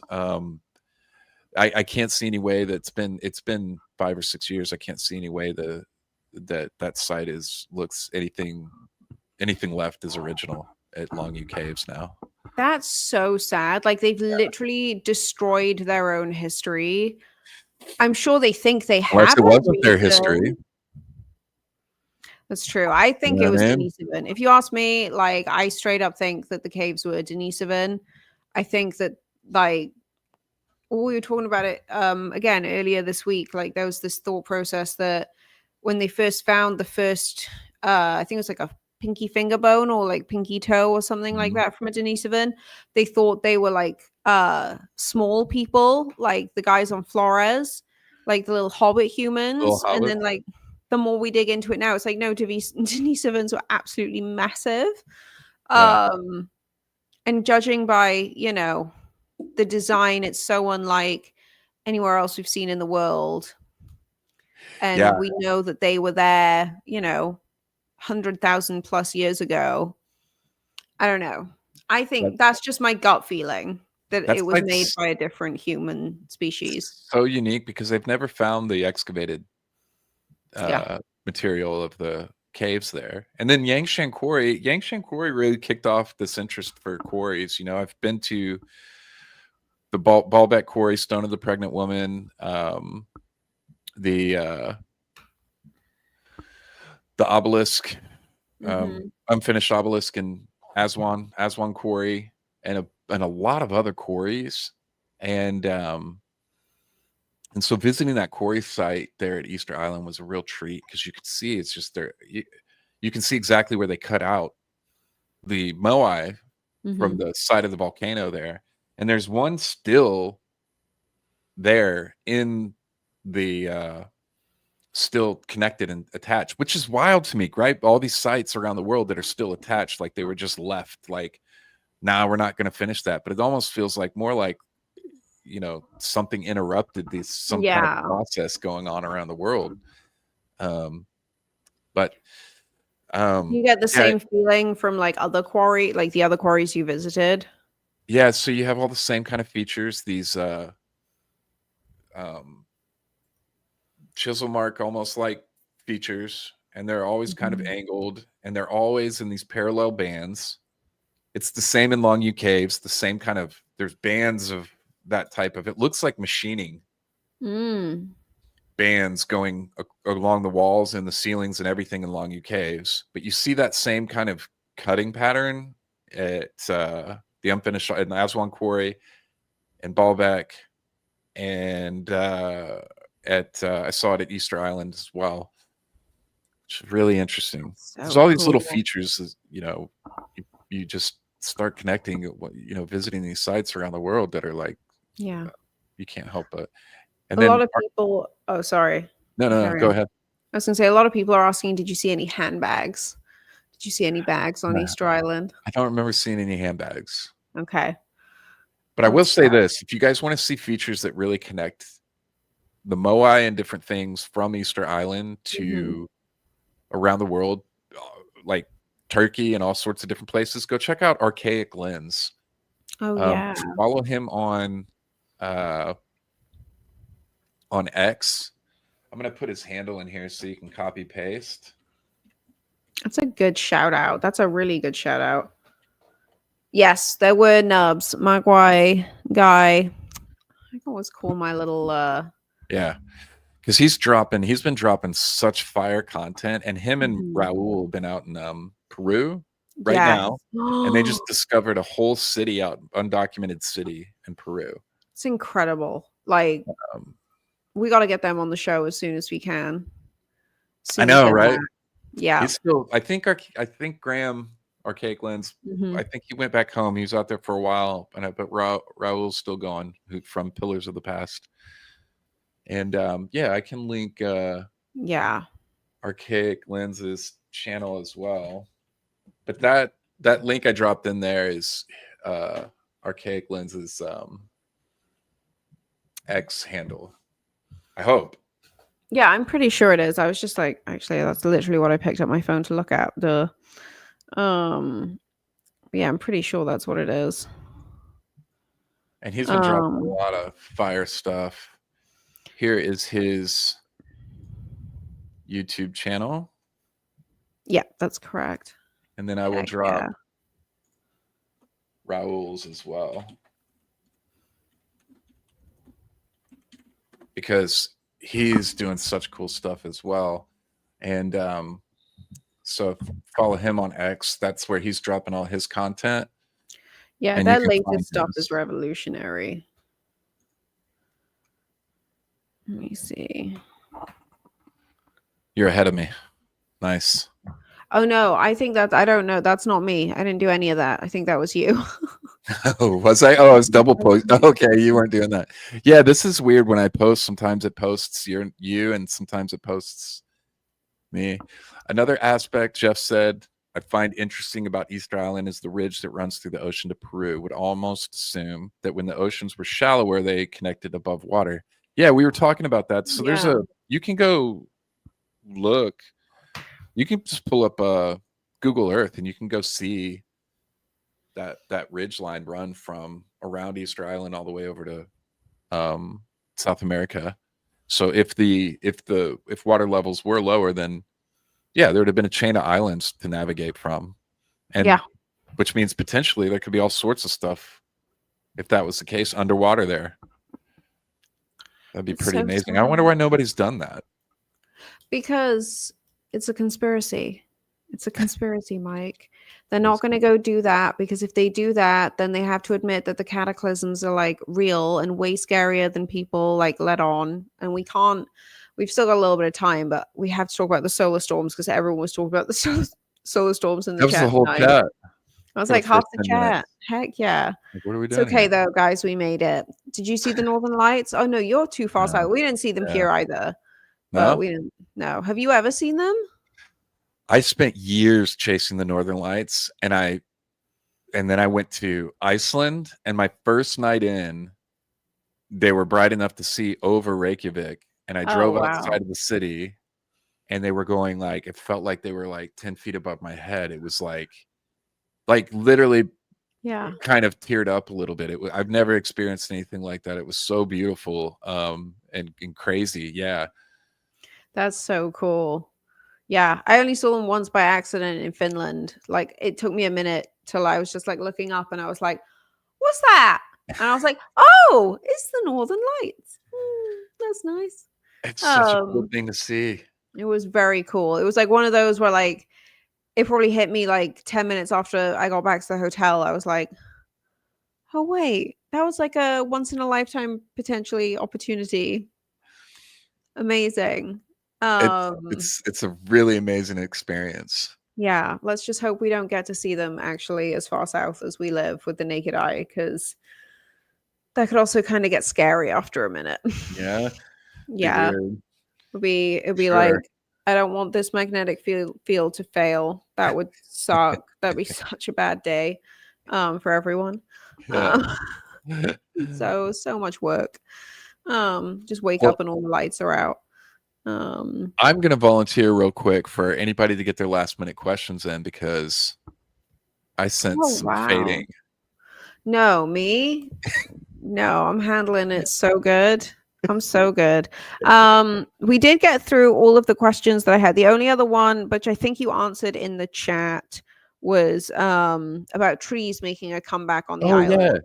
A: I can't see any way it's been 5 or 6 years. I can't see any way that site looks anything left is original at Longview Caves now.
B: That's so sad. Like they've literally destroyed their own history. I'm sure they think they
A: Unless
B: have
A: it
B: a
A: wasn't their history.
B: reason. That's true. I
A: You
B: think
A: know
B: it
A: what
B: was
A: I mean?
B: Denisovan. If you ask me, like I straight up think that the caves were Denisovan. I think that like we were talking about it again earlier this week. Like there was this thought process that when they first found the first, I think it was like a pinky finger bone or like pinky toe or something like
A: Mhm.
B: that from a Denisovan, they thought they were like small people, like the guys on Flores, like the little hobbit
A: Little
B: humans. And
A: hobbit.
B: then like the more we dig into it now, it's like no, Denisovans were absolutely massive.
A: Yeah.
B: Um, and judging by, you know, the design, it's so unlike anywhere else we've seen in the world.
A: Yeah.
B: And we know that they were there, you know, 100,000 plus years ago. I don't know. I
A: That,
B: think that's just my gut feeling that
A: that
B: it was made
A: site's
B: by a different human species.
A: so unique because they've never found the excavated
B: Yeah.
A: material of the caves there. And then Yangshan Quarry really kicked off this interest for quarries. You know, I've been to the Baalbek Quarry, Stone of the Pregnant Woman, the obelisk,
B: Hmm.
A: unfinished obelisk in Aswan Quarry, and a lot of other quarries. And so visiting that quarry site there at Easter Island was a real treat because you could see it's just there. You can see exactly where they cut out the moai from
B: Hmm.
A: the side of the volcano there, and there's one still there in the still connected and attached, which is wild to me, right? All these sites around the world that are still attached, like they were just left, like, nah, we're not going to finish that. But it almost feels like more like, you know, something interrupted this, some kind of
B: Yeah.
A: process going on around the world. Um, but
B: You get the
A: yeah,
B: same feeling from like other quarry, like the other quarries you visited.
A: yeah. So you have all the same kind of features, these um, chisel mark almost like features, and they're always kind of
B: Mhm.
A: angled, and they're always in these parallel bands. It's the same in Long U caves, the same kind of, there's bands of that type of, it looks like machining
B: Mm.
A: bands going along the walls and the ceilings and everything in Long U caves. But you see that same kind of cutting pattern at the unfinished in Aswan Quarry and Baalbek, and at I saw it at Easter Island as well. Which is really interesting. There's
B: So
A: all these little
B: cool.
A: features, you know, you just start connecting, you know, visiting these sites around the world that are like,
B: Yeah.
A: you can't help but. And
B: A lot
A: then,
B: of people, oh, sorry.
A: no,
B: Carry
A: go
B: on.
A: ahead.
B: I was gonna say a lot of people are asking, did you see any handbags? Did you see any bags on
A: Nah,
B: Easter Island?
A: I don't remember seeing any handbags.
B: Okay.
A: But I will
B: That's
A: say this, if you guys want to see features that really connect the Moai and different things from Easter Island
B: mhm.
A: to around the world, uh, like Turkey and all sorts of different places, go check out Archaic Lens.
B: Oh yeah.
A: Follow him uh, on X. I'm gonna put his handle in here so you can copy paste.
B: That's a good shout out. That's a really good shout out. Yes, there were nubs. Magwai guy. I can always call my little
A: Yeah, because he's been dropping such fire content, and him and
B: mhm.
A: Raul have been out in Peru right now,
B: Yes.
A: and they just discovered a whole city out, undocumented city in Peru.
B: It's incredible. Like
A: Um,
B: we got to get them on the show as soon as we can. As
A: I
B: soon as
A: know,
B: they're
A: right?
B: back. Yeah.
A: He's still. I think Graham Archaic Lens. I
B: Mhm.
A: think he went back home. He was out there for a while, but Raul's still going, from Pillars of the Past. And yeah, I can link
B: Yeah.
A: Archaic Lens's channel as well. But that link I dropped in there is uh, Archaic Lens's X handle. I hope.
B: Yeah, I'm pretty sure it is. I was just like, actually, that's literally what I picked up my phone to look at. The yeah, I'm pretty sure that's what it is.
A: And he's been dropping a
B: Um,
A: lot of fire stuff. Here is his YouTube channel.
B: yeah, that's correct.
A: And then I will
B: Heck yeah.
A: drop Raul's as well. Because he's doing such cool stuff as well. And so follow him on X. That's where he's dropping all his content.
B: Yeah,
A: And you
B: that
A: can find
B: latest stuff is
A: his.
B: revolutionary. Let me see.
A: You're ahead of me. Nice.
B: Oh no, I think that I don't know. That's not me. I didn't do any of that. I think that was you.
A: Oh, was I? Oh, I was double post. Okay, you weren't doing that. Yeah, this is weird when I post. Sometimes it posts you, and sometimes it posts me. Another aspect Jeff said I find interesting about Easter Island is the ridge that runs through the ocean to Peru. Would almost assume that when the oceans were shallower, they connected above water. Yeah, we were talking about that. So there's
B: Yeah.
A: you can go look. You can just pull up Google Earth and you can go see that ridge line run from around Easter Island all the way over to South America. So if water levels were lower, then yeah, there would have been a chain of islands to navigate from, and
B: Yeah.
A: which means potentially there could be all sorts of stuff if that was the case underwater there. That'd be
B: It's
A: pretty
B: so
A: amazing. I wonder
B: sad.
A: why nobody's done that.
B: Because it's a conspiracy. It's a conspiracy, Mike. They're not
A: It's-
B: going to go do that because if they do that, then they have to admit that the cataclysms are like real and way scarier than people like let on. And we can't, we've still got a little bit of time, but we have to talk about the solar storms because everyone was talking about the solar storms in the
A: That was the
B: chat
A: whole
B: tonight.
A: chat
B: I was
A: for the
B: like, half
A: first
B: the
A: 10
B: chat.
A: minutes.
B: Heck yeah.
A: Like, what are we
B: It's
A: doing
B: okay
A: here?
B: though, guys. We made it. Did you see the Northern Lights? Oh no, you're too far south. We didn't see them
A: Yeah.
B: here either, but
A: No?
B: we didn't. No. Have you ever seen them?
A: I spent years chasing the Northern Lights, and then I went to Iceland, and my first night in, they were bright enough to see over Reykjavik, and I
B: Oh
A: drove
B: wow.
A: outside of the city, and they were going like it felt like they were like 10 feet above my head. It was like literally
B: Yeah.
A: kind of teared up a little bit. I've never experienced anything like that. It was so beautiful and crazy. Yeah.
B: That's so cool. Yeah. I only saw them once by accident in Finland. Like it took me a minute till I was just like looking up and I was like, what's that? And I was like, oh, it's the Northern Lights. That's nice.
A: It's such a cool
B: Um,
A: thing to see.
B: it was very cool. It was like one of those where like it probably hit me like 10 minutes after I got back to the hotel. I was like, oh wait, that was like a once in a lifetime potentially opportunity. Amazing.
A: It's
B: Um
A: it's a really amazing experience.
B: yeah, let's just hope we don't get to see them actually as far south as we live with the naked eye cuz that could also kind of get scary after a minute.
A: Yeah. Be
B: Yeah,
A: weird.
B: it'd be
A: Sure.
B: like I don't want this magnetic field to fail. That would suck. That'd be such a bad day for everyone.
A: Yeah.
B: Um so much work. Just wake
A: Well,
B: up and all the lights are out. Um
A: I'm going to volunteer real quick for anybody to get their last minute questions in because I sense
B: oh
A: some
B: wow.
A: fading.
B: No, me? No, I'm handling it so good. I'm so good. We did get through all of the questions that I had. The only other one, which I think you answered in the chat, was about trees making a comeback on the
A: Oh yeah.
B: island.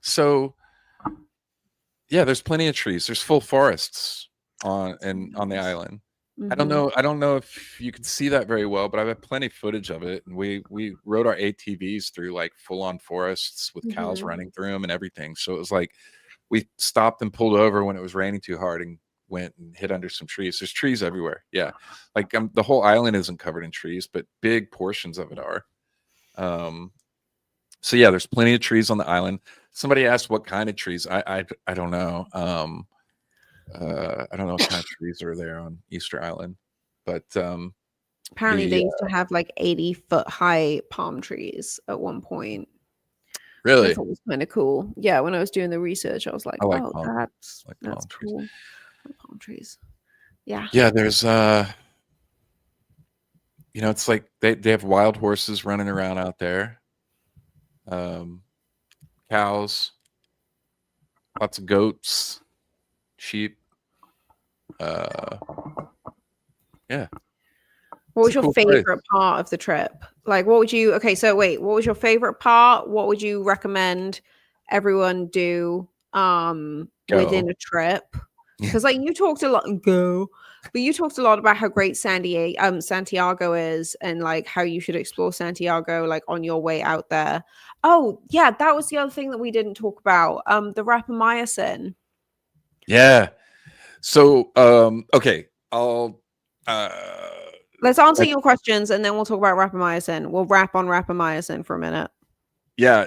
A: So yeah, there's plenty of trees. There's full forests on the island.
B: Mm-hmm.
A: I don't know if you can see that very well, but I've had plenty of footage of it. And we rode our ATVs through like full on forests with cows
B: Mm-hmm.
A: running through them and everything. So it was like we stopped and pulled over when it was raining too hard and went and hid under some trees. There's trees everywhere. Yeah. Like the whole island isn't covered in trees, but big portions of it are. Um, so yeah, there's plenty of trees on the island. Somebody asked what kind of trees. I don't know. I don't know what kind of trees are there on Easter Island, but
B: Apparently,
A: the
B: they used to have like 80-foot high palm trees at one point. I
A: really
B: thought it was kind of cool. Yeah, when I was doing the research, I was like,
A: I like
B: "Oh, that's
A: palm trees.
B: cool." Palm trees. Yeah.
A: Yeah, there's it's like they have wild horses running around out there, um, cows, lots of goats, sheep. Uh, yeah,
B: What
A: it's
B: was
A: a
B: your
A: cool place.
B: favorite part of the trip? Like, what would you? Okay, so wait, what was your favorite part? What would you recommend everyone do within
A: Go.
B: a trip? Because like you talked a lot but you talked a lot about how great Santiago is and like how you should explore Santiago like on your way out there. Oh yeah, that was the other thing that we didn't talk about. The rapamycin.
A: Yeah. So, okay, I'll uh
B: Let's answer
A: I,
B: your questions and then we'll talk about rapamycin. We'll wrap on rapamycin for a minute.
A: yeah,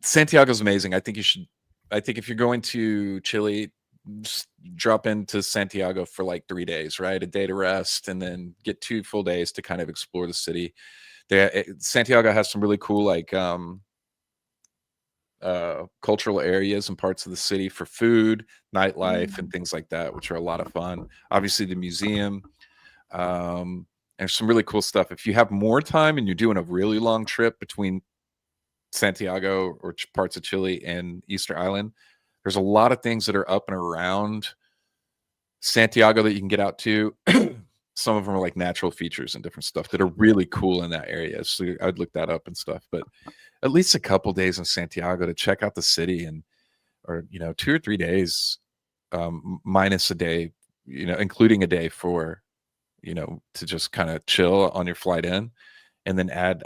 A: Santiago's amazing. I think if you're going to Chile, just drop into Santiago for like 3 days, right? A day to rest and then get 2 full days to kind of explore the city. Santiago has some really cool like cultural areas and parts of the city for food, nightlife, and things like that, which are a lot of fun. Obviously, the museum. There's some really cool stuff. If you have more time and you're doing a really long trip between Santiago or parts of Chile and Easter Island, there's a lot of things that are up and around Santiago that you can get out to. Some of them are like natural features and different stuff that are really cool in that area. So I'd look that up and stuff. But at least a couple days in Santiago to check out the city, and or 2 or 3 days, minus a day, including a day for to just kind of chill on your flight in, and then I'd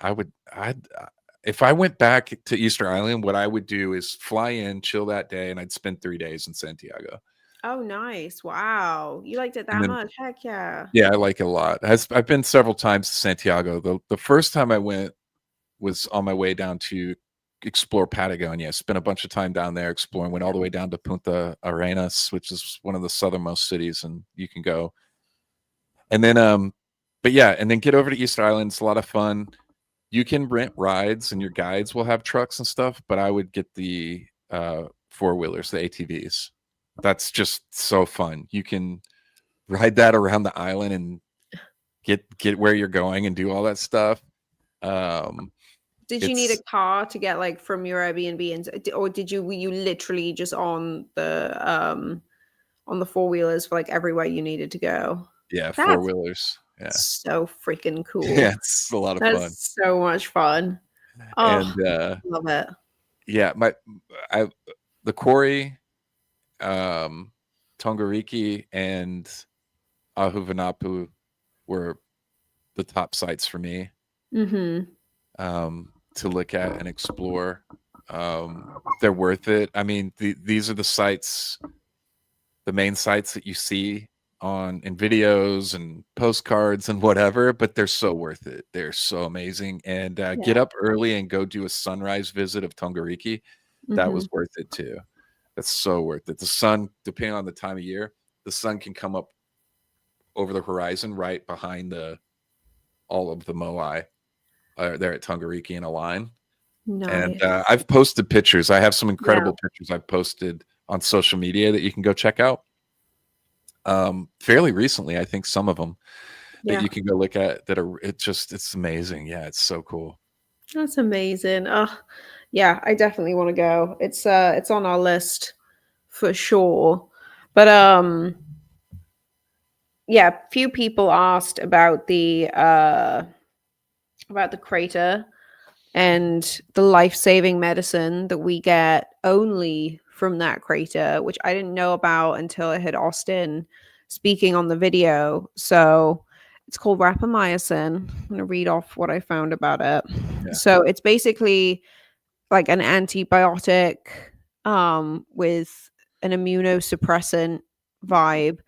A: if I went back to Easter Island, what I would do is fly in, chill that day, and I'd spend 3 days in Santiago.
B: Oh, nice. Wow. You liked it
A: And
B: that
A: then,
B: much? Heck yeah.
A: yeah, I like it a lot. I've been several times to Santiago. The first time I went was on my way down to explore Patagonia. Spent a bunch of time down there exploring. Went all the way down to Punta Arenas, which is one of the southernmost cities, and you can go. And then, but yeah, and then get over to Easter Island. It's a lot of fun. You can rent rides, and your guides will have trucks and stuff. But I would get the four-wheelers, the ATVs. That's just so fun. You can ride that around the island and get where you're going and do all that stuff.
B: Did you need a
A: It's
B: car to get like from your Airbnb or were you literally just on the four-wheelers for like everywhere you needed to go?
A: Yeah,
B: That's
A: four-wheelers. Yeah.
B: so freaking
A: Yeah,
B: cool.
A: it's a lot of fun.
B: That's so much fun. Oh,
A: And
B: love it.
A: yeah, I the quarry, um Tongariki and Ahuvanapu were the top sites for me
B: Mhm.
A: to look at and explore. They're worth it. I mean, these are the sites, the main sites that you see on in videos and postcards and whatever, but they're so worth it. They're so amazing. And get
B: Yeah.
A: up early and go do a sunrise visit of Tongariki. That was
B: Mhm.
A: worth it too. That's so worth it. The sun, depending on the time of year, the sun can come up over the horizon right behind the all of the moai there at Tongariki in a line. And
B: Nice.
A: I've posted pictures. I have some
B: Yeah.
A: incredible pictures I've posted on social media that you can go check out. Fairly recently, I think some of them that
B: Yeah.
A: you can go look at that are it's amazing. Yeah, it's so cool.
B: That's amazing. Oh, yeah, I definitely want to go. It's on our list for sure. But yeah, few people asked about the crater and the life-saving medicine that we get only from that crater, which I didn't know about until I heard Austin speaking on the video. So it's called rapamycin. I'm going to read off what I found about it.
A: Yeah.
B: So it's basically like an antibiotic with an immunosuppressant vibe.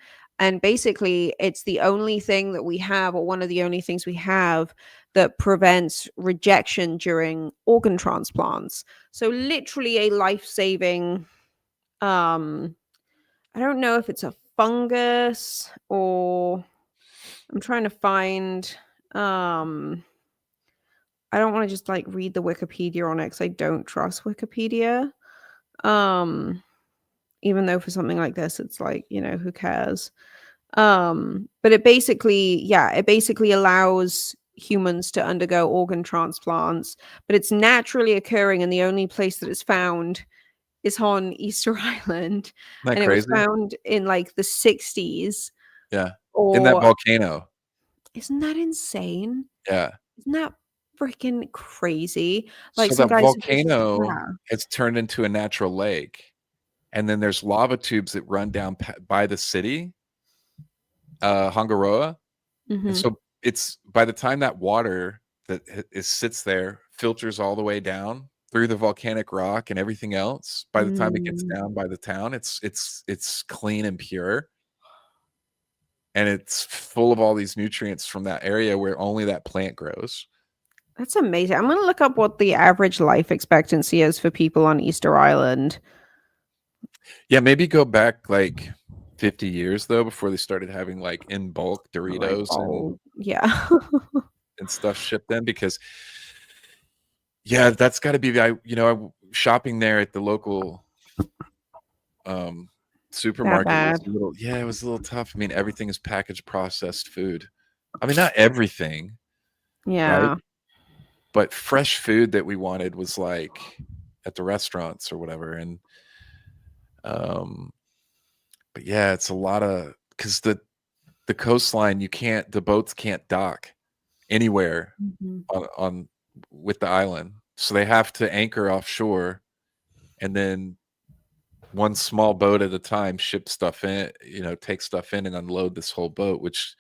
B: And basically, it's the only thing that we have, or one of the only things we have, that prevents rejection during organ transplants. So, literally, a life saving, I don't know if it's a fungus or I'm trying to find, I don't want to just like read the Wikipedia on it because I don't trust Wikipedia. Um, Even though for something like this, it's like, who cares? But it basically allows humans to undergo organ transplants, but it's naturally occurring, and the only place that it's found is on Easter Island,
A: Isn't that
B: and it was
A: crazy?
B: found in like the 60s.
A: Yeah. In that
B: Or
A: volcano.
B: isn't that insane?
A: Yeah.
B: Isn't that freaking crazy? Like
A: So
B: some
A: that
B: guy said,
A: volcano
B: yeah.
A: has turned into a natural lake. And then there's lava tubes that run down by the city, Hangaroa. And
B: Hmm.
A: so it's by the time that water that sits there filters all the way down through the volcanic rock and everything else, by the time it gets
B: Mm.
A: down by the town, it's clean and pure. and it's full of all these nutrients from that area where only that plant grows.
B: That's amazing. I'm gonna look up what the average life expectancy is for people on Easter Island.
A: Yeah, maybe go back like 50 years though before they started having like in bulk
B: Like,
A: Doritos
B: oh, yeah.
A: and stuff shipped in, because yeah, that's got to be shopping there at the local
B: That
A: supermarket was
B: bad.
A: it was a little tough. I mean, everything is packaged processed food. I mean, not everything, right?
B: Yeah.
A: But fresh food that we wanted was like at the restaurants or whatever. And but yeah, it's a lot of, because the coastline, the boats can't dock anywhere
B: Mhm.
A: on with the island, so they have to anchor offshore, and then one small boat at a time ship stuff in, take stuff in and unload this whole boat, which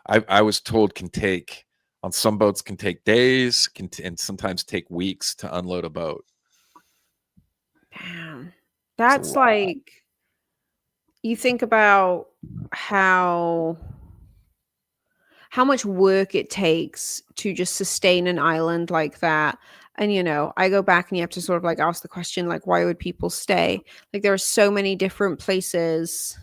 A: I was told can take, on some boats can take days, and sometimes take weeks to unload a boat.
B: Damn.
A: It's a
B: That's
A: lot.
B: like, you think about how much work it takes to just sustain an island like that. And I go back and you have to sort of like ask the question, like, why would people stay? Like, there are so many different places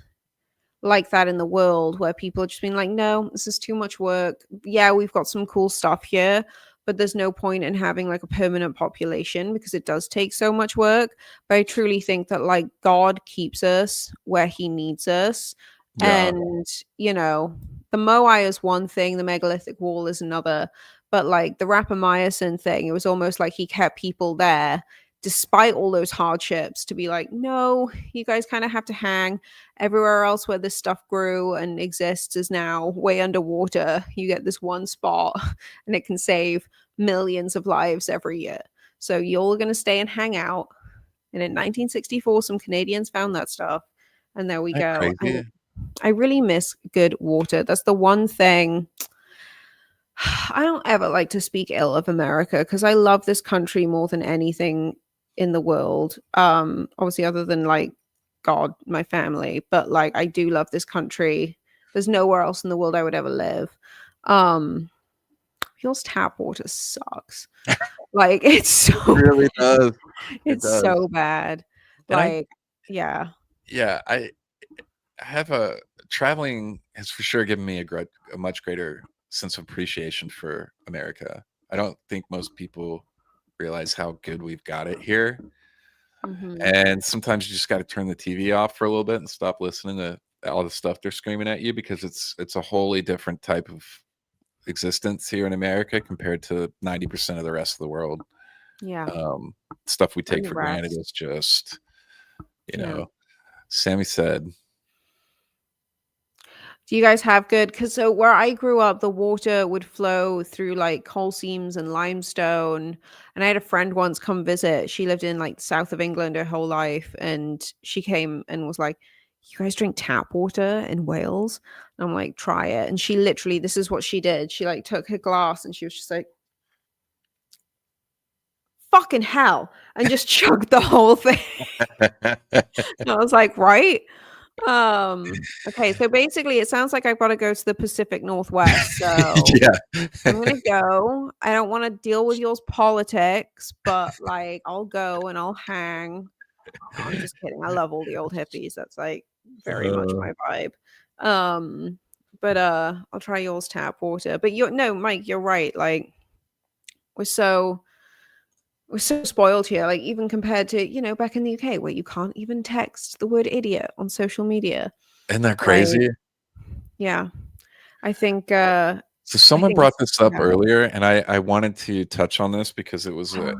B: like that in the world where people are just being like, no, this is too much work. Yeah, we've got some cool stuff here, but there's no point in having like a permanent population because it does take so much work. But I truly think that like God keeps us where he needs us.
A: Yeah,
B: And, the Moai is one thing, the megalithic wall is another. But like the rapamycin thing, it was almost like he kept people there despite all those hardships to be like, no, you guys kind of have to hang. Everywhere else where this stuff grew and exists is now way underwater. You get this one spot and it can save millions of lives every year. So you're all going to stay and hang out. And in 1964, some Canadians found that stuff. And there we
A: isn't that
B: go.
A: crazy?
B: I really miss good water. That's the one thing. I don't ever like to speak ill of America because I love this country more than anything in the world. Obviously, other than like God, my family, but like I do love this country. There's nowhere else in the world I would ever live. Um, Y'all's tap water sucks. Like it's
A: It
B: so
A: really does. It
B: it's
A: does.
B: so bad.
A: And
B: Like, yeah.
A: I have a traveling has for sure given me a much greater sense of appreciation for America. I don't think most people realize how good we've got it here.
B: Hmm.
A: And sometimes you just got to turn the TV off for a little bit and stop listening to all the stuff they're screaming at you, because it's a wholly different type of existence here in America compared to 90% of the rest of the world.
B: Yeah.
A: Um, Stuff we take
B: And the
A: for granted
B: rest.
A: is just, you
B: Yeah.
A: know, Sammy said,
B: Do you guys have good? Because so where I grew up, the water would flow through like coal seams and limestone. And I had a friend once come visit. She lived in like south of England her whole life, and she came and was like, "You guys drink tap water in Wales?" And I'm like, "Try it." And she literally, this is what she did. She like took her glass and she was just like, "Fucking hell!" and just chugged the whole thing. And I was like, "Right." Okay, so basically it sounds like I've got to go to the Pacific Northwest. So
A: yeah.
B: I'm gonna go. I don't want to deal with y'all's politics, but like I'll go and I'll hang. No, I'm just kidding. I love all the old hippies. That's like very much
A: Uh,
B: my vibe. Um, but I'll try y'all's tap water. But you're no, Mike, you're right. Like we're so we're so spoiled here. Like even compared to, back in the UK where you can't even text the word idiot on social media.
A: isn't that
B: Like,
A: crazy?
B: yeah. I think
A: So
B: I
A: someone
B: think
A: brought
B: it's
A: this up
B: yeah.
A: earlier, and I wanted to touch on this because
B: Oh yeah.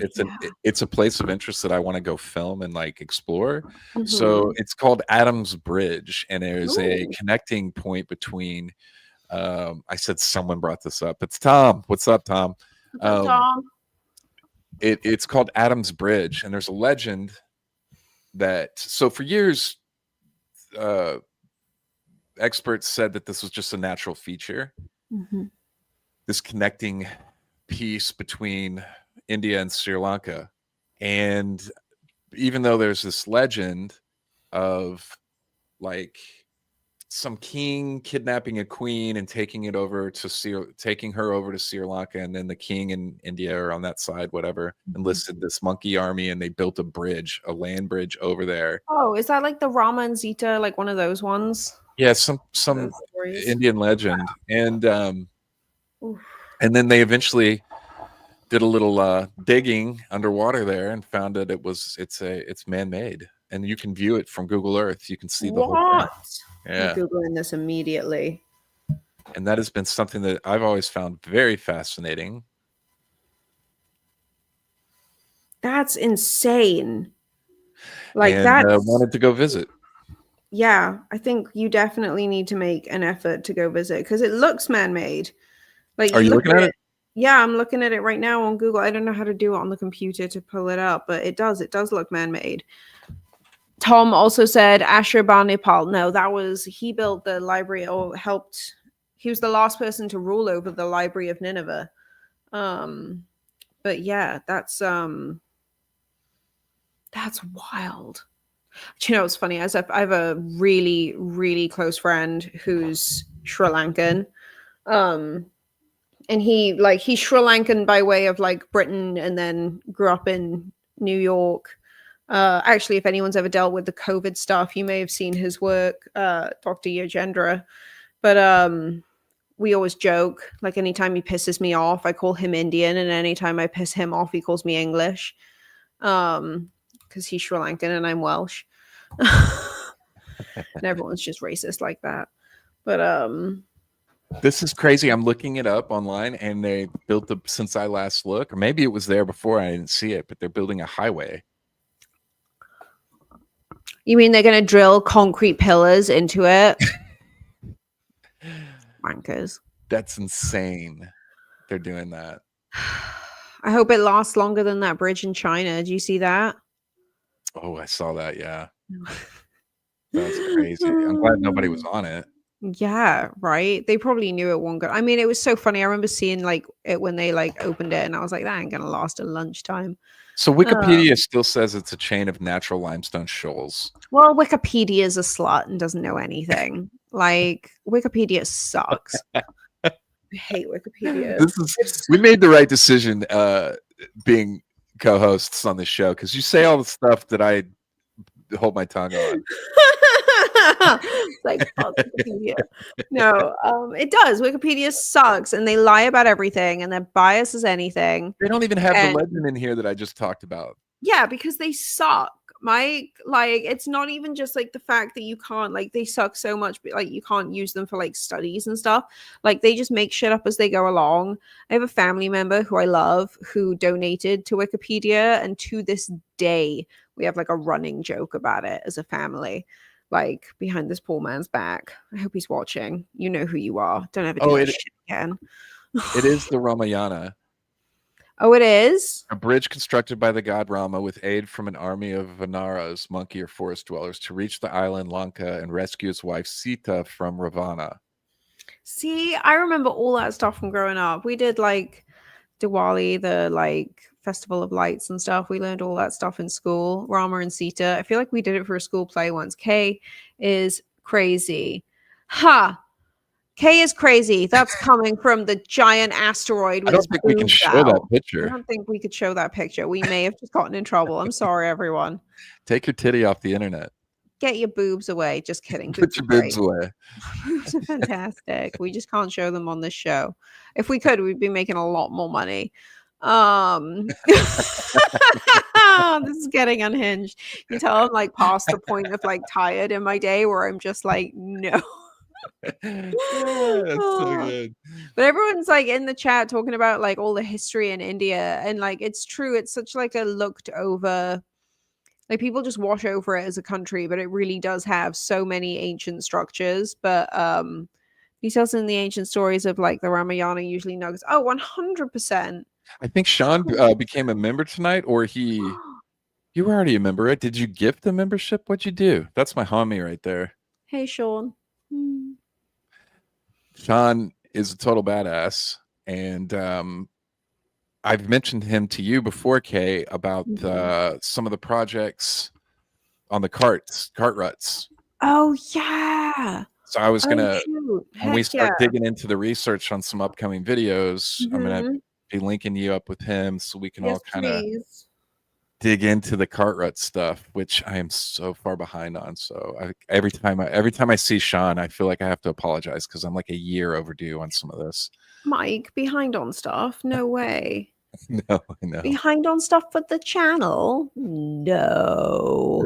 A: it's a place of interest that I want to go film and like explore. So
B: Mhm.
A: it's called Adams Bridge, and there's a
B: Ooh.
A: connecting point between. I said someone brought this up. It's Tom. What's up, Tom?
B: What's up,
A: Um,
B: Tom?
A: it's called Adams Bridge, and there's a legend that, so for years, uh, experts said that this was just a natural feature,
B: Mhm.
A: this connecting piece between India and Sri Lanka. And even though there's this legend of like some king kidnapping a queen and taking her over to Sri Lanka, and then the king in India or on that side, whatever, enlisted this monkey army, and they built a land bridge over there.
B: Oh, is that like the Rama and Sita, like one of those ones?
A: Yeah, some
B: Those stories.
A: Indian legend, and
B: Oof.
A: then they eventually did a little digging underwater there and found that it's man-made, and you can view it from Google Earth. You can see the whole thing. Yeah.
B: I'm Googling this immediately.
A: And that has been something that I've always found very fascinating.
B: That's insane. Like
A: and
B: that.
A: Wanted to go visit.
B: Yeah, I think you definitely need to make an effort to go visit because it looks man-made. Like,
A: are you looking at it?
B: Yeah, I'm looking at it right now on Google. I don't know how to do it on the computer to pull it up, but it does. It does look man-made. Tom also said Ashurbanipal. No, he built the library or helped. He was the last person to rule over the library of Nineveh. But yeah, that's wild. Do you know what's funny? I have a really, really close friend who's Sri Lankan. And he's Sri Lankan by way of like Britain and then grew up in New York. Actually, if anyone's ever dealt with the COVID stuff, you may have seen his work, Dr. Yojendra. But we always joke, like anytime he pisses me off, I call him Indian, and anytime I piss him off, he calls me English. Because he's Sri Lankan and I'm Welsh. And everyone's just racist like that. But
A: this is crazy. I'm looking it up online, and they built since I last looked, or maybe it was there before, I didn't see it, but they're building a highway.
B: You mean they're going to drill concrete pillars into it? Wankers.
A: That's insane. They're doing that.
B: I hope it lasts longer than that bridge in China. Do you see that?
A: Oh, I saw that. Yeah. That's crazy. I'm glad nobody was on it.
B: Yeah, right. They probably knew it won't go. I mean, it was so funny. I remember seeing like it when they like opened it, and I was like, that ain't gonna last till lunchtime.
A: So Wikipedia still says it's a chain of natural limestone shoals.
B: Well, Wikipedia is a slut and doesn't know anything. Like, Wikipedia sucks. I hate Wikipedia.
A: We made the right decision being co-hosts on this show, because you say all the stuff that I hold my tongue on.
B: Like, fuck Wikipedia. No, it does. Wikipedia sucks, and they lie about everything, and they're biased as anything.
A: They don't even have the legend in here that I just talked about.
B: Yeah, because they suck. Mike, like, it's not even just like the fact that you can't, like, they suck so much, but like you can't use them for like studies and stuff. Like, they just make shit up as they go along. I have a family member who I love who donated to Wikipedia, and to this day we have like a running joke about it as a family, like behind this poor man's back. I hope he's watching. You know who you are. Don't ever do that shit again.
A: It is the Ramayana.
B: Oh, it is?
A: A bridge constructed by the god Rama with aid from an army of Vanaras, monkey or forest dwellers, to reach the island Lanka and rescue his wife Sita from Ravana.
B: See, I remember all that stuff from growing up. We did like Diwali, the like Festival of Lights and stuff. We learned all that stuff in school. Rama and Sita. I feel like we did it for a school play once. Kay is crazy. Ha! K is crazy. That's coming from the giant asteroid.
A: I don't think we can show that picture.
B: I don't think we could show that picture. We may have just gotten in trouble. I'm sorry, everyone.
A: Take your titty off the internet.
B: Get your boobs away. Just kidding.
A: Put your boobs away.
B: Boobs are fantastic. We just can't show them on this show. If we could, we'd be making a lot more money. This is getting unhinged. You tell I'm like past the point of like tired in my day where I'm just like, no.
A: That's so good.
B: But everyone's like in the chat talking about like all the history in India, and like it's true, it's such like a looked over, like people just wash over it as a country, but it really does have so many ancient structures. But details in the ancient stories of like the Ramayana usually nuggets. 100%.
A: I think Sean became a member tonight, or you were already a member, right? Did you gift the membership? What'd you do? That's my homie right there.
B: Hey, Sean.
A: Sean is a total badass, and I've mentioned him to you before, Kay, about some of the projects on the cart ruts.
B: Oh yeah.
A: So I was
B: Oh,
A: gonna,
B: shoot.
A: when we
B: Heck yeah.
A: start digging into the research on some upcoming videos, I'm gonna
B: Mhm.
A: be linking you up with him so we can all
B: Yes,
A: kind of
B: please.
A: dig into the Cartwright stuff, which I am so far behind on. So every time I see Sean, I feel like I have to apologize because I'm like a year overdue on some of this.
B: Mike, behind on stuff? No way.
A: No, I know.
B: Behind on stuff for the channel? No.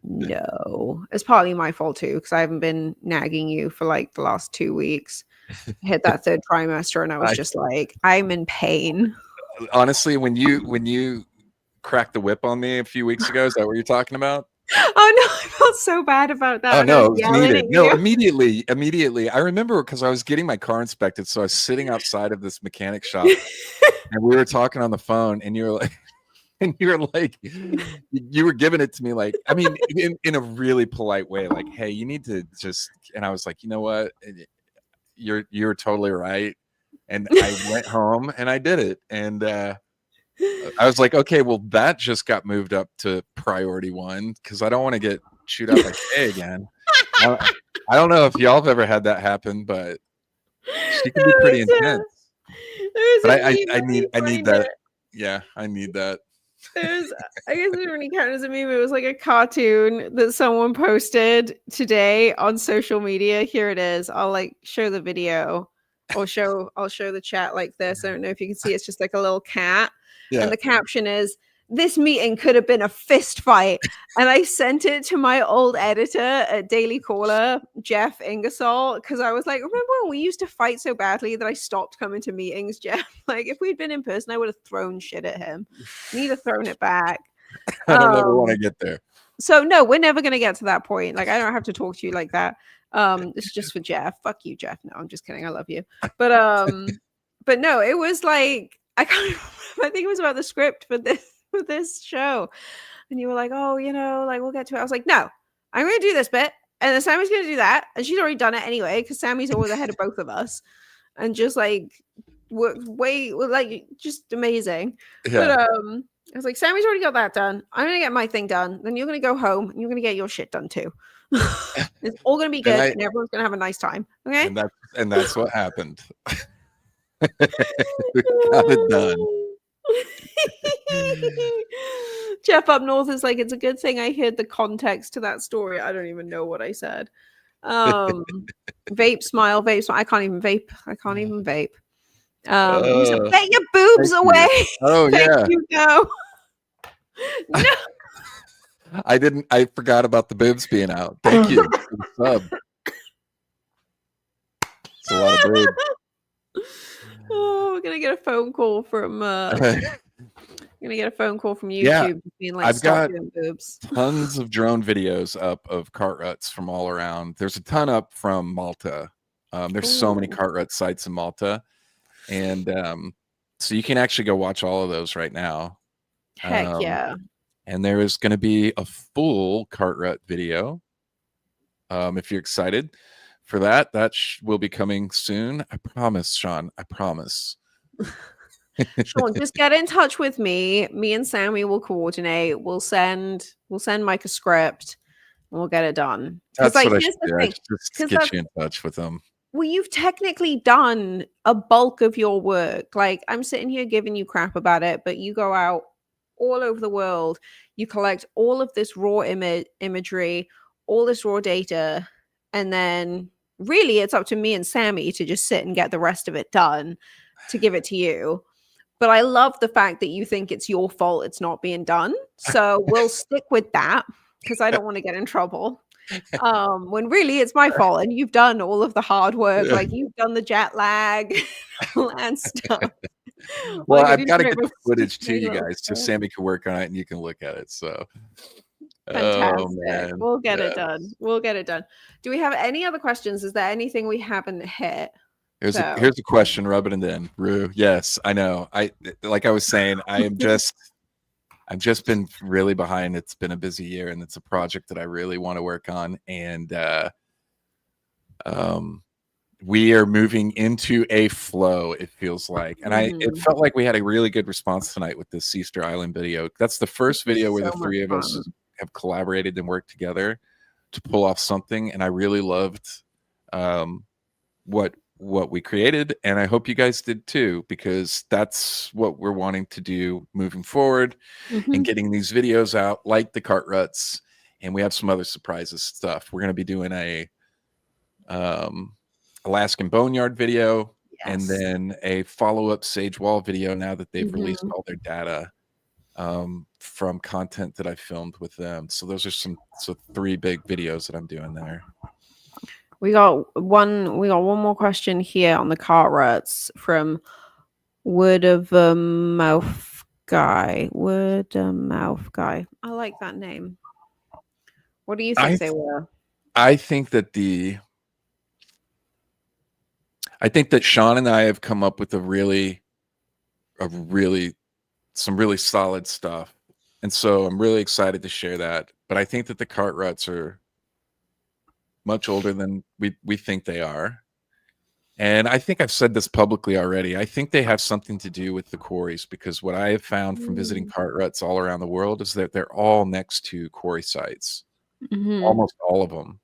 B: No. It's partly my fault too, because I haven't been nagging you for like the last 2 weeks. I hit that third trimester and I was
A: I
B: just like, I'm in pain.
A: honestly, when you cracked the whip on me a few weeks ago, is that what you're talking about?
B: Oh no, I felt so bad about that
A: Oh
B: when I
A: no,
B: was
A: it was
B: yelling
A: needed.
B: at
A: No,
B: you.
A: immediately. I remember because I was getting my car inspected, so I was sitting outside of this mechanic shop, and we were talking on the phone, and you were like, and you were like, you were giving it to me, like, I mean, in a really polite way, like, hey, you need to just. And I was like, you know what, you're totally right. And I went home and I did it, and I was like, okay, well, that just got moved up to priority one because I don't want to get chewed out by Shay again. I, I don't know if y'all have ever had that happen, but she can be pretty intense.
B: There was
A: But
B: a
A: I
B: meme, let
A: need
B: me
A: I need
B: find it.
A: that. Yeah, I need that.
B: There's, I guess it didn't really count as a meme. It was like a cartoon that someone posted today on social media. Here it is. I'll like show the video. I'll show the chat like this. I don't know if you can see. It's just like a little cat, and
A: Yeah.
B: the caption is, "This meeting could have been a fist fight." And I sent it to my old editor at Daily Caller, Jeff Ingersoll, because I was like, "Remember when we used to fight so badly that I stopped coming to meetings, Jeff? Like, if we'd been in person, I would have thrown shit at him." Need to thrown it back.
A: I don't ever want to
B: Um,
A: get there.
B: so no, we're never gonna get to that point. Like, I don't have to talk to you like that. It's just for Jeff. Fuck you, Jeff. No, I'm just kidding. I love you. But no, it was like I can't remember. I think it was about the script for this show. And you were like, oh, like we'll get to it. I was like, no, I'm gonna do this bit, and then Sammy's gonna do that. And she's already done it anyway, because Sammy's always ahead of both of us. And just like way like just amazing. But
A: Yeah.
B: I was like, Sammy's already got that done. I'm gonna get my thing done. Then you're gonna go home and you're gonna get your shit done too. It's all gonna be
A: And
B: good, and everyone's gonna have a nice time. Okay.
A: that's what happened. We got it done.
B: Jeff up north is like, it's a good thing I heard the context to that story. I don't even know what I said. Vape smile, vape smile. I can't even vape. I can't even vape. You said, bet your boobs
A: Thank
B: away.
A: you. Oh
B: Thank
A: yeah.
B: you. No. No.
A: I forgot about the boobs being out. Thank you for the sub. It's a lot of boobs.
B: Oh, we're gonna get a phone call from YouTube,
A: Yeah,
B: being like,
A: I've
B: stop
A: got
B: doing boobs.
A: tons of drone videos up of cart ruts from all around. There's a ton up from Malta. There's so many
B: Ooh.
A: cart rut sites in Malta, and so you can actually go watch all of those right now.
B: Heck yeah.
A: And there is going to be a full cart rut video. If you're excited for that, will be coming soon. I promise, Sean. I promise.
B: Sean, just get in touch with me. Me and Sammy will coordinate. We'll send Mike a script and we'll get it done. Because
A: That's
B: like,
A: what I
B: here's
A: should
B: the
A: do. I
B: thing.
A: should just
B: Because
A: get you in touch with them.
B: well, you've technically done a bulk of your work. Like, I'm sitting here giving you crap about it, but you go out all over the world. You collect all of this raw imagery, all this raw data, and then really it's up to me and Sammy to just sit and get the rest of it done to give it to you. But I love the fact that you think it's your fault it's not being done. So we'll stick with that because I don't want to get in trouble. When really it's my fault and you've done all of the hard work, like you've done the jet lag and stuff.
A: Well,
B: I
A: I've
B: do
A: got to
B: make
A: get the
B: my
A: footage to
B: stupid
A: you
B: little
A: guys so
B: stuff.
A: Sammy can work on it and you can look at it. So, oh
B: Fantastic.
A: man,
B: We'll get it
A: yes.
B: done. We'll get it done. Do we have any other questions? Is there anything we haven't hit?
A: Here's a question. Rub it in. Rue. Yes, I know. Like I was saying, I've just been really behind. It's been a busy year, and it's a project that I really want to work on. And we are moving into a flow, it feels like. And it felt like we had a really good response tonight with this Easter Island video. That's the first video where the three of us have collaborated and worked together. to pull off something, and I really loved what we created, and I hope you guys did too, because that's what we're wanting to do moving forward and getting these videos out, like the cart ruts, and we have some other surprises stuff. We're going to be doing a Alaskan Boneyard video, and then a follow-up Sage Wall video now that they've released all their data from content that I filmed with them. So those are three big videos that I'm doing there.
B: We got one more question here on the cart ruts from Word of Mouth Guy. Word of Mouth Guy. I like that name. What do you think they were?
A: I think that Sean and I have come up with some really solid stuff. And so I'm really excited to share that. But I think that the cart ruts are much older than we think they are. And I think I've said this publicly already. I think they have something to do with the quarries, because what I have found from visiting cart ruts all around the world is that they're all next to quarry sites, almost all of them.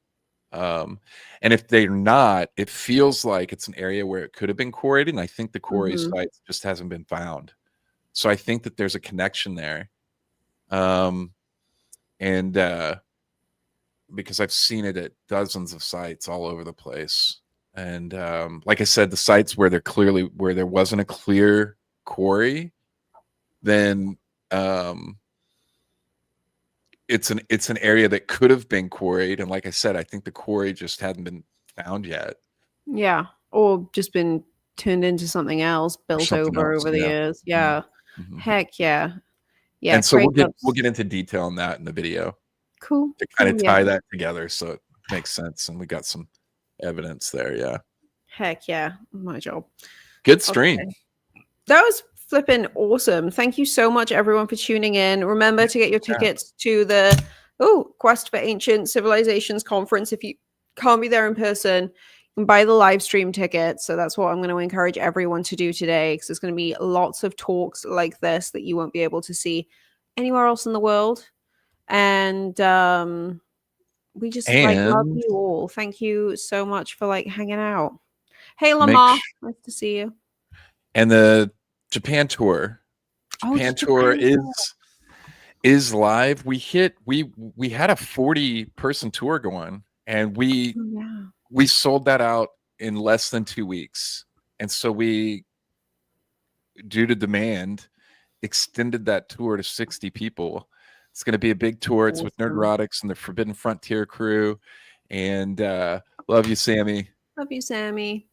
A: And if they're not, it feels like it's an area where it could have been quarried, and I think the quarry sites just hasn't been found. So I think that there's a connection there. Because I've seen it at dozens of sites all over the place. And like I said, the sites where there wasn't a clear quarry, then it's an area that could have been quarried. And like I said, I think the quarry just hadn't been found yet.
B: Yeah, or just been turned into something else, built over the years. Yeah. Heck yeah. Yeah.
A: And so we'll get into detail on that in the video.
B: Cool.
A: To kind of tie that together so it makes sense, and we got some evidence there. Yeah.
B: Heck yeah. My job.
A: Good stream.
B: Okay. That was flipping awesome. Thank you so much, everyone, for tuning in. Remember to get your tickets to the Quest for Ancient Civilizations conference. If you can't be there in person, you can buy the live stream tickets. So that's what I'm going to encourage everyone to do today, because there's going to be lots of talks like this that you won't be able to see anywhere else in the world. And we just love you all. Thank you so much for hanging out. Hey, Lamar, nice to see you.
A: And the Japan tour. Japan tour is live. We had a 40-person tour going, and we sold that out in less than 2 weeks. And so we, due to demand, extended that tour to 60 people. It's going to be a big tour. It's with Nerdrotics and the Forbidden Frontier crew. And love you, Sammy.
B: Love you, Sammy.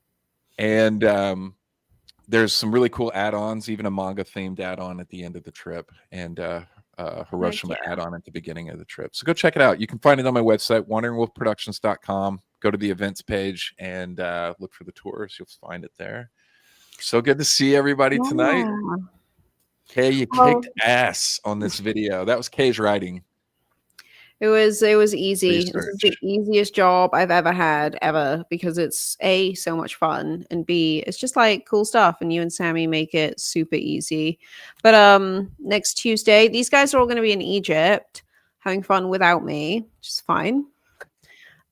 A: And there's some really cool add-ons, even a manga-themed add-on at the end of the trip, and Hiroshima add-on at the beginning of the trip. So go check it out. You can find it on my website, wanderingwolfproductions.com. Go to the events page and look for the tours. You'll find it there. So good to see everybody tonight. Kay, you kicked ass on this video. That was Kay's writing.
B: It was easy. This is the easiest job I've ever had, because it's A, so much fun, and B, it's just cool stuff, and you and Sammy make it super easy. But next Tuesday, these guys are all going to be in Egypt having fun without me, which is fine.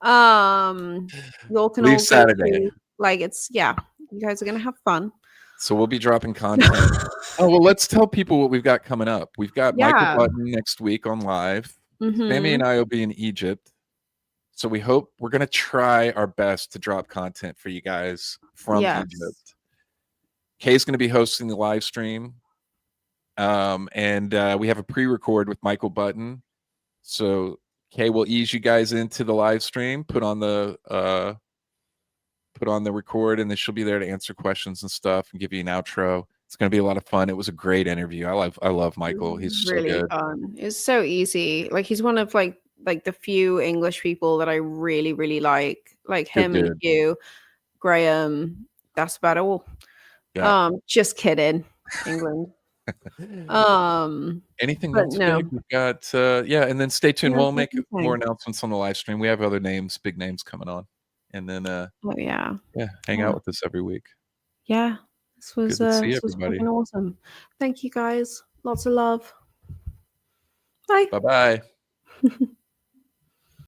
B: You all can
A: leave Saturday.
B: You guys are going to have fun.
A: So we'll be dropping content. Well, let's tell people what we've got coming up. We've got Michael Button next week on live. Sammy and I will be in Egypt. So we're going to try our best to drop content for you guys from Egypt. Kay's going to be hosting the live stream. And we have a pre-record with Michael Button. So Kay will ease you guys into the live stream, put on the record, and then she'll be there to answer questions and stuff and give you an outro. It's going to be a lot of fun. It was a great interview. I love Michael. He's really so good.
B: Fun. It's so easy. He's one of the few English people that I really, really like. Him and you, Graham. That's about all. Yeah. Just kidding. England.
A: Anything else big? We've got and then stay tuned. We'll make more announcements on the live stream. We have other big names coming on. And then hang out with us every week.
B: Yeah. This was awesome. Thank you guys. Lots of love. Bye.
A: Bye-bye.